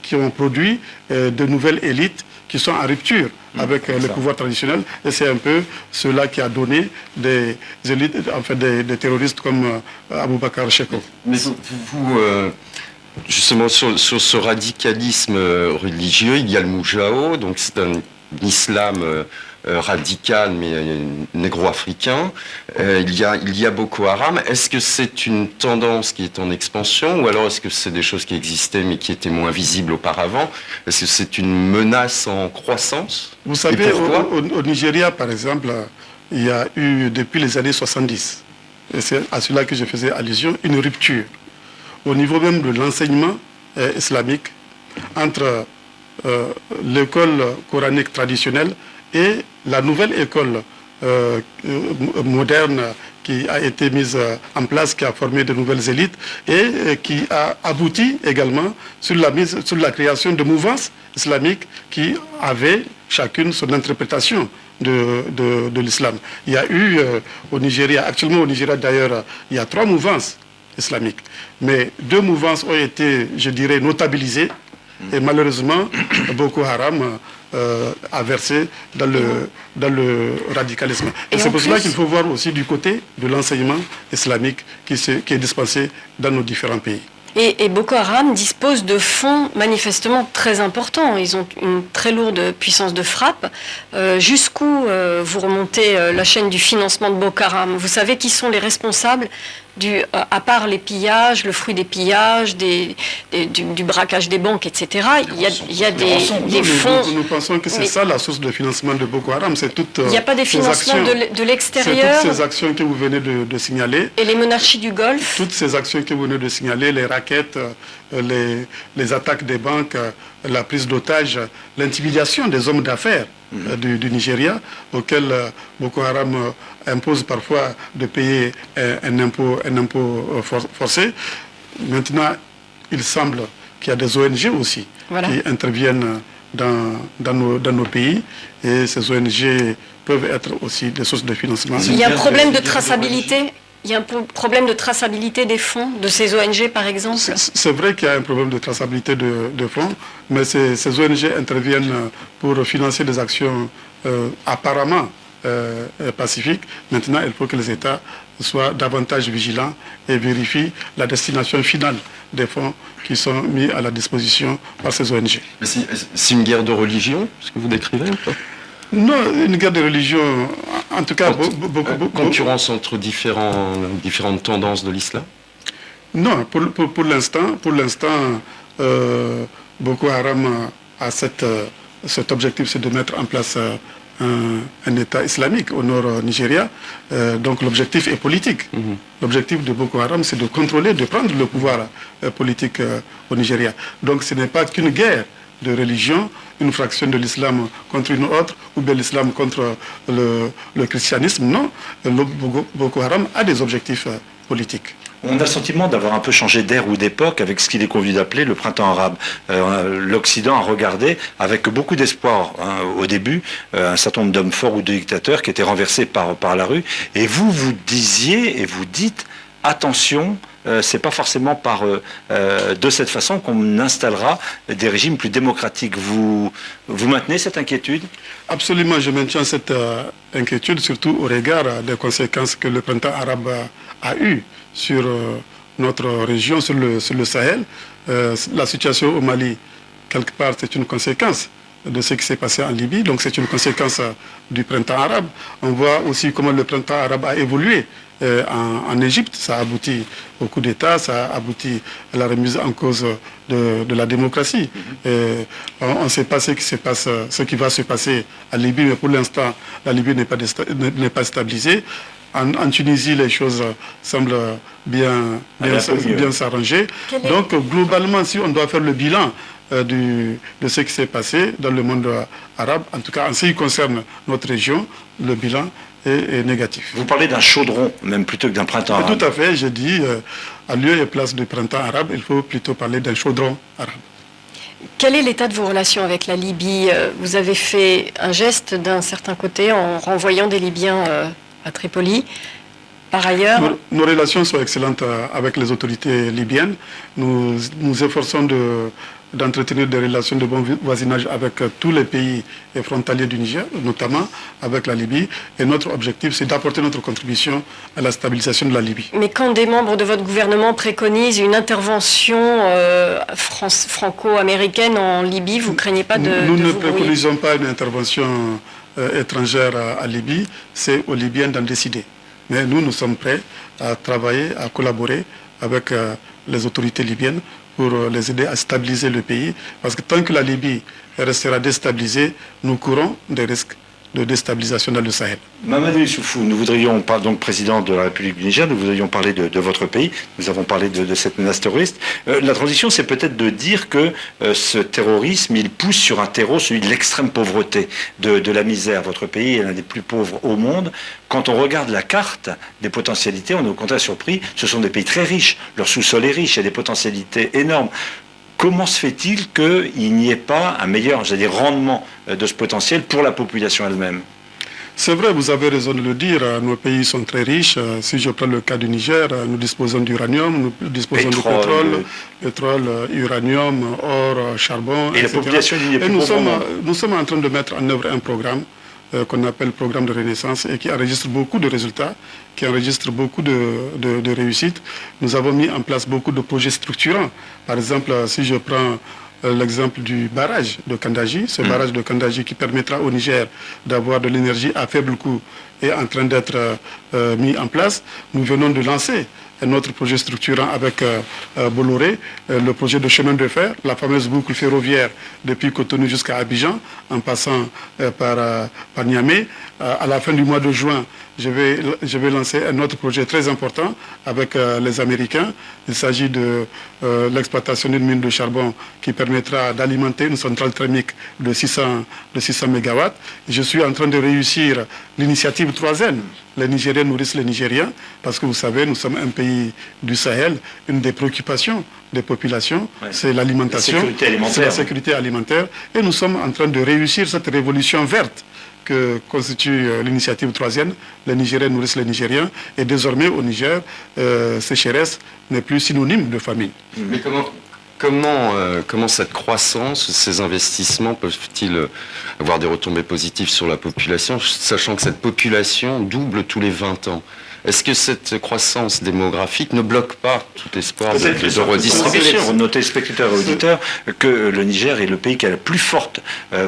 qui ont produit de nouvelles élites qui sont en rupture avec le pouvoir traditionnel. Et c'est un peu cela qui a donné des élites, en fait des terroristes comme Aboubacar Cheko. Mais vous justement, sur ce radicalisme religieux, il y a le Moujao, donc c'est un islam radical mais négro-africain. Il y a Boko Haram. Est-ce que c'est une tendance qui est en expansion ou alors est-ce que c'est des choses qui existaient mais qui étaient moins visibles auparavant? Est-ce que c'est une menace en croissance? Vous savez, au Nigeria, par exemple, il y a eu depuis les années 70, et c'est à cela que je faisais allusion, une rupture au niveau même de l'enseignement islamique entre l'école coranique traditionnelle et la nouvelle école moderne qui a été mise en place, qui a formé de nouvelles élites et qui a abouti également sur la création de mouvances islamiques qui avaient chacune son interprétation de l'islam. Il y a eu au Nigeria, actuellement au Nigeria d'ailleurs, il y a 3 mouvances islamiques. Mais 2 mouvances ont été, je dirais, notabilisées. Et malheureusement, Boko Haram a versé dans le radicalisme. Et c'est pour cela qu'il faut voir aussi du côté de l'enseignement islamique qui est dispensé dans nos différents pays. Et Boko Haram dispose de fonds manifestement très importants. Ils ont une très lourde puissance de frappe. Jusqu'où vous remontez la chaîne du financement de Boko Haram? Vous savez qui sont les responsables à part les pillages, le fruit des pillages, du braquage des banques, etc. Il y a des fonds. Nous pensons que c'est ça la source de financement de Boko Haram. Il n'y a pas des financements de l'extérieur. C'est toutes ces actions que vous venez de signaler. Et les monarchies du Golfe. Toutes ces actions que vous venez de signaler, les raquettes, les attaques des banques, la prise d'otages, l'intimidation des hommes d'affaires du Nigeria, auxquels Boko Haram impose parfois de payer un impôt forcé. Maintenant, il semble qu'il y a des ONG aussi qui interviennent dans nos pays, et ces ONG peuvent être aussi des sources de financement. Il y a un problème de traçabilité. Il y a un problème de traçabilité des fonds de ces ONG, par exemple? C'est vrai qu'il y a un problème de traçabilité de fonds, mais ces ONG interviennent pour financer des actions apparemment pacifiques. Maintenant, il faut que les États soient davantage vigilants et vérifient la destination finale des fonds qui sont mis à la disposition par ces ONG. C'est une guerre de religion, ce que vous décrivez ou pas? Non, une guerre de religion, en tout cas... Concurrence entre différentes tendances de l'islam? Non, pour l'instant, Boko Haram a cet objectif, c'est de mettre en place un État islamique au nord Nigeria. Donc l'objectif est politique. L'objectif de Boko Haram, c'est de contrôler, de prendre le pouvoir politique au Nigeria. Donc ce n'est pas qu'une guerre de religion, une fraction de l'islam contre une autre, ou bien l'islam contre le christianisme. Non, Boko Haram a des objectifs politiques. On a le sentiment d'avoir un peu changé d'ère ou d'époque avec ce qu'il est convenu d'appeler le printemps arabe. L'Occident a regardé avec beaucoup d'espoir au début un certain nombre d'hommes forts ou de dictateurs qui étaient renversés par la rue. Et vous disiez et vous dites, attention, c'est pas forcément de cette façon qu'on installera des régimes plus démocratiques. Vous maintenez cette inquiétude? Absolument, je maintiens cette inquiétude, surtout au regard des conséquences que le printemps arabe a eues sur notre région, sur le Sahel. La situation au Mali, quelque part, c'est une conséquence de ce qui s'est passé en Libye, donc c'est une conséquence du printemps arabe. On voit aussi comment le printemps arabe a évolué en Égypte. Ça a abouti au coup d'État, ça a abouti à la remise en cause de la démocratie. On ne sait pas ce qui va se passer en Libye, mais pour l'instant, la Libye n'est pas stabilisée. En Tunisie, les choses semblent bien s'arranger. Donc, globalement, si on doit faire le bilan de ce qui s'est passé dans le monde arabe, en tout cas en ce qui concerne notre région, le bilan est négatif. Vous parlez d'un chaudron, même plutôt que d'un printemps arabe. Tout à fait, j'ai dit, à lieu et place du printemps arabe, il faut plutôt parler d'un chaudron arabe. Quel est l'état de vos relations avec la Libye? Vous avez fait un geste d'un certain côté en renvoyant des Libyens à Tripoli. Par ailleurs... Nos relations sont excellentes avec les autorités libyennes. Nous nous efforçons d'entretenir des relations de bon voisinage avec tous les pays frontaliers du Niger, notamment avec la Libye. Et notre objectif, c'est d'apporter notre contribution à la stabilisation de la Libye. Mais quand des membres de votre gouvernement préconisent une intervention franco-américaine en Libye, vous ne craignez pas de Nous ne vous brouiller? préconisons pas une intervention étrangère à Libye, c'est aux Libyens d'en décider. Mais nous sommes prêts à travailler, à collaborer avec les autorités libyennes pour les aider à stabiliser le pays. Parce que tant que la Libye restera déstabilisée, nous courons des risques de déstabilisation dans le Sahel. Mamadou Issoufou, nous voudrions parler, donc président de la République du Niger, nous voudrions parler de votre pays, nous avons parlé de cette menace terroriste. La transition, c'est peut-être de dire que ce terrorisme, il pousse sur un terreau, celui de l'extrême pauvreté, de la misère. Votre pays est l'un des plus pauvres au monde. Quand on regarde la carte des potentialités, on est au contraire surpris, ce sont des pays très riches, leur sous-sol est riche, il y a des potentialités énormes. Comment se fait-il qu'il n'y ait pas un meilleur rendement de ce potentiel pour la population elle-même? C'est vrai, vous avez raison de le dire, nos pays sont très riches. Si je prends le cas du Niger, nous disposons d'uranium, nous disposons de pétrole, uranium, or, charbon, et etc. la population n'y est plus nous sommes en train de mettre en œuvre un programme qu'on appelle programme de renaissance et qui enregistre beaucoup de résultats, qui enregistre beaucoup de réussites. Nous avons mis en place beaucoup de projets structurants. Par exemple, si je prends l'exemple du barrage de Kandaji, ce barrage de Kandaji qui permettra au Niger d'avoir de l'énergie à faible coût est en train d'être mis en place. Nous venons de lancer un autre projet structurant avec Bolloré, le projet de chemin de fer, la fameuse boucle ferroviaire depuis Cotonou jusqu'à Abidjan, en passant par Niamey. À la fin du mois de juin, je vais lancer un autre projet très important avec les Américains. Il s'agit de l'exploitation d'une mine de charbon qui permettra d'alimenter une centrale thermique de 600 MW. Je suis en train de réussir l'initiative 3N. Les Nigériens nourrissent les Nigériens, parce que vous savez, nous sommes un pays du Sahel. Une des préoccupations des populations, c'est l'alimentation, c'est la sécurité alimentaire. Et nous sommes en train de réussir cette révolution verte que constitue l'initiative 3e. Les Nigériens nourrissent les Nigériens. Et désormais, au Niger, sécheresse n'est plus synonyme de famine. Mais comment cette croissance, ces investissements peuvent-ils avoir des retombées positives sur la population, sachant que cette population double tous les 20 ans? Est-ce que cette croissance démographique ne bloque pas tout espoir de redistribution? Notez, spectateurs et auditeurs, que le Niger est le pays qui a la plus forte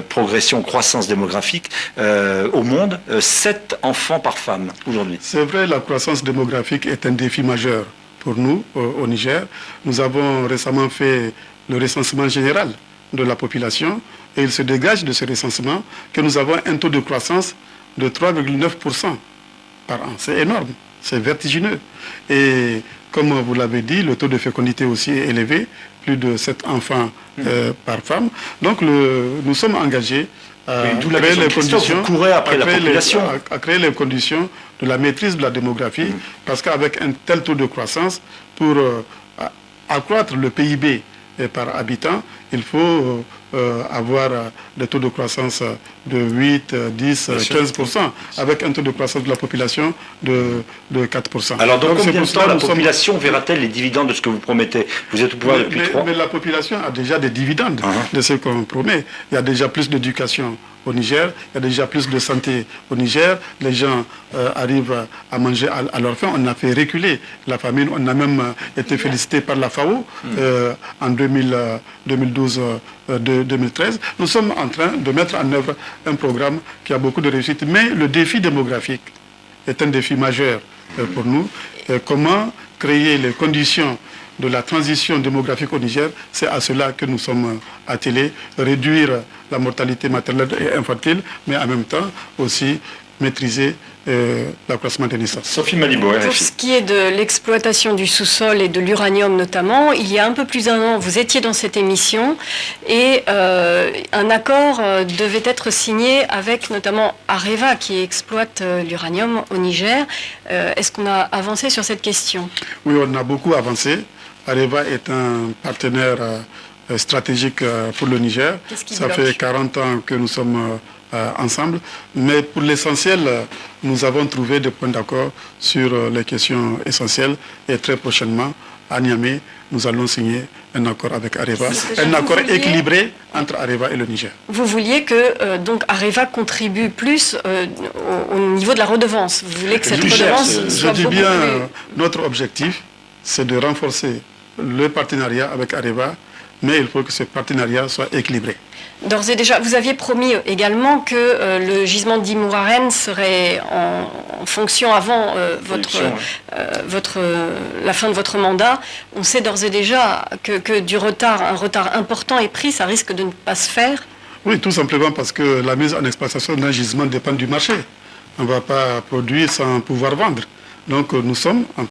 progression, croissance démographique au monde. 7 enfants par femme aujourd'hui. C'est vrai, la croissance démographique est un défi majeur pour nous au Niger. Nous avons récemment fait le recensement général de la population et il se dégage de ce recensement que nous avons un taux de croissance de 3,9% par an. C'est énorme, c'est vertigineux. Et comme vous l'avez dit, le taux de fécondité aussi est élevé, plus de 7 enfants par femme. Donc nous sommes engagés à créer les conditions, à créer les conditions de la maîtrise de la démographie, parce qu'avec un tel taux de croissance, pour accroître le PIB par habitant, il faut avoir des taux de croissance de 8, 10, 15%, avec un taux de croissance de la population de 4%. Alors dans combien de temps la population verra-t-elle les dividendes de ce que vous promettez? Vous êtes au pouvoir depuis 3 ans. Mais la population a déjà des dividendes de ce qu'on promet. Il y a déjà plus d'éducation au Niger, il y a déjà plus de santé au Niger, les gens arrivent à manger à leur faim. On a fait reculer la famine, on a même été félicité par la FAO en 2012-2013. Nous sommes en train de mettre en œuvre un programme qui a beaucoup de réussite, mais le défi démographique est un défi majeur pour nous. Comment créer les conditions de la transition démographique au Niger, c'est à cela que nous sommes attelés, réduire la mortalité maternelle et infantile, mais en même temps aussi maîtriser l'accroissement des naissances. Sophie Malibo, pour ce qui est de l'exploitation du sous-sol et de l'uranium notamment, il y a un peu plus d'un an, vous étiez dans cette émission et un accord devait être signé avec notamment Areva qui exploite l'uranium au Niger. Est-ce qu'on a avancé sur cette question? Oui, on a beaucoup avancé. Areva est un partenaire stratégique pour le Niger. Ça fait 40 ans que nous sommes ensemble. Mais pour l'essentiel, nous avons trouvé des points d'accord sur les questions essentielles et très prochainement, à Niamey, nous allons signer un accord avec Areva, un accord équilibré entre Areva et le Niger. Vous vouliez que donc Areva contribue plus au niveau de la redevance. Vous voulez que cette redevance soit beaucoup plus... Notre objectif, c'est de renforcer le partenariat avec Areva, mais il faut que ce partenariat soit équilibré. D'ores et déjà, vous aviez promis également que le gisement d'Imouraren serait en fonction avant la fin de votre mandat. On sait d'ores et déjà que un retard important est pris, ça risque de ne pas se faire. Oui, tout simplement parce que la mise en exploitation d'un gisement dépend du marché. On ne va pas produire sans pouvoir vendre. Donc nous sommes en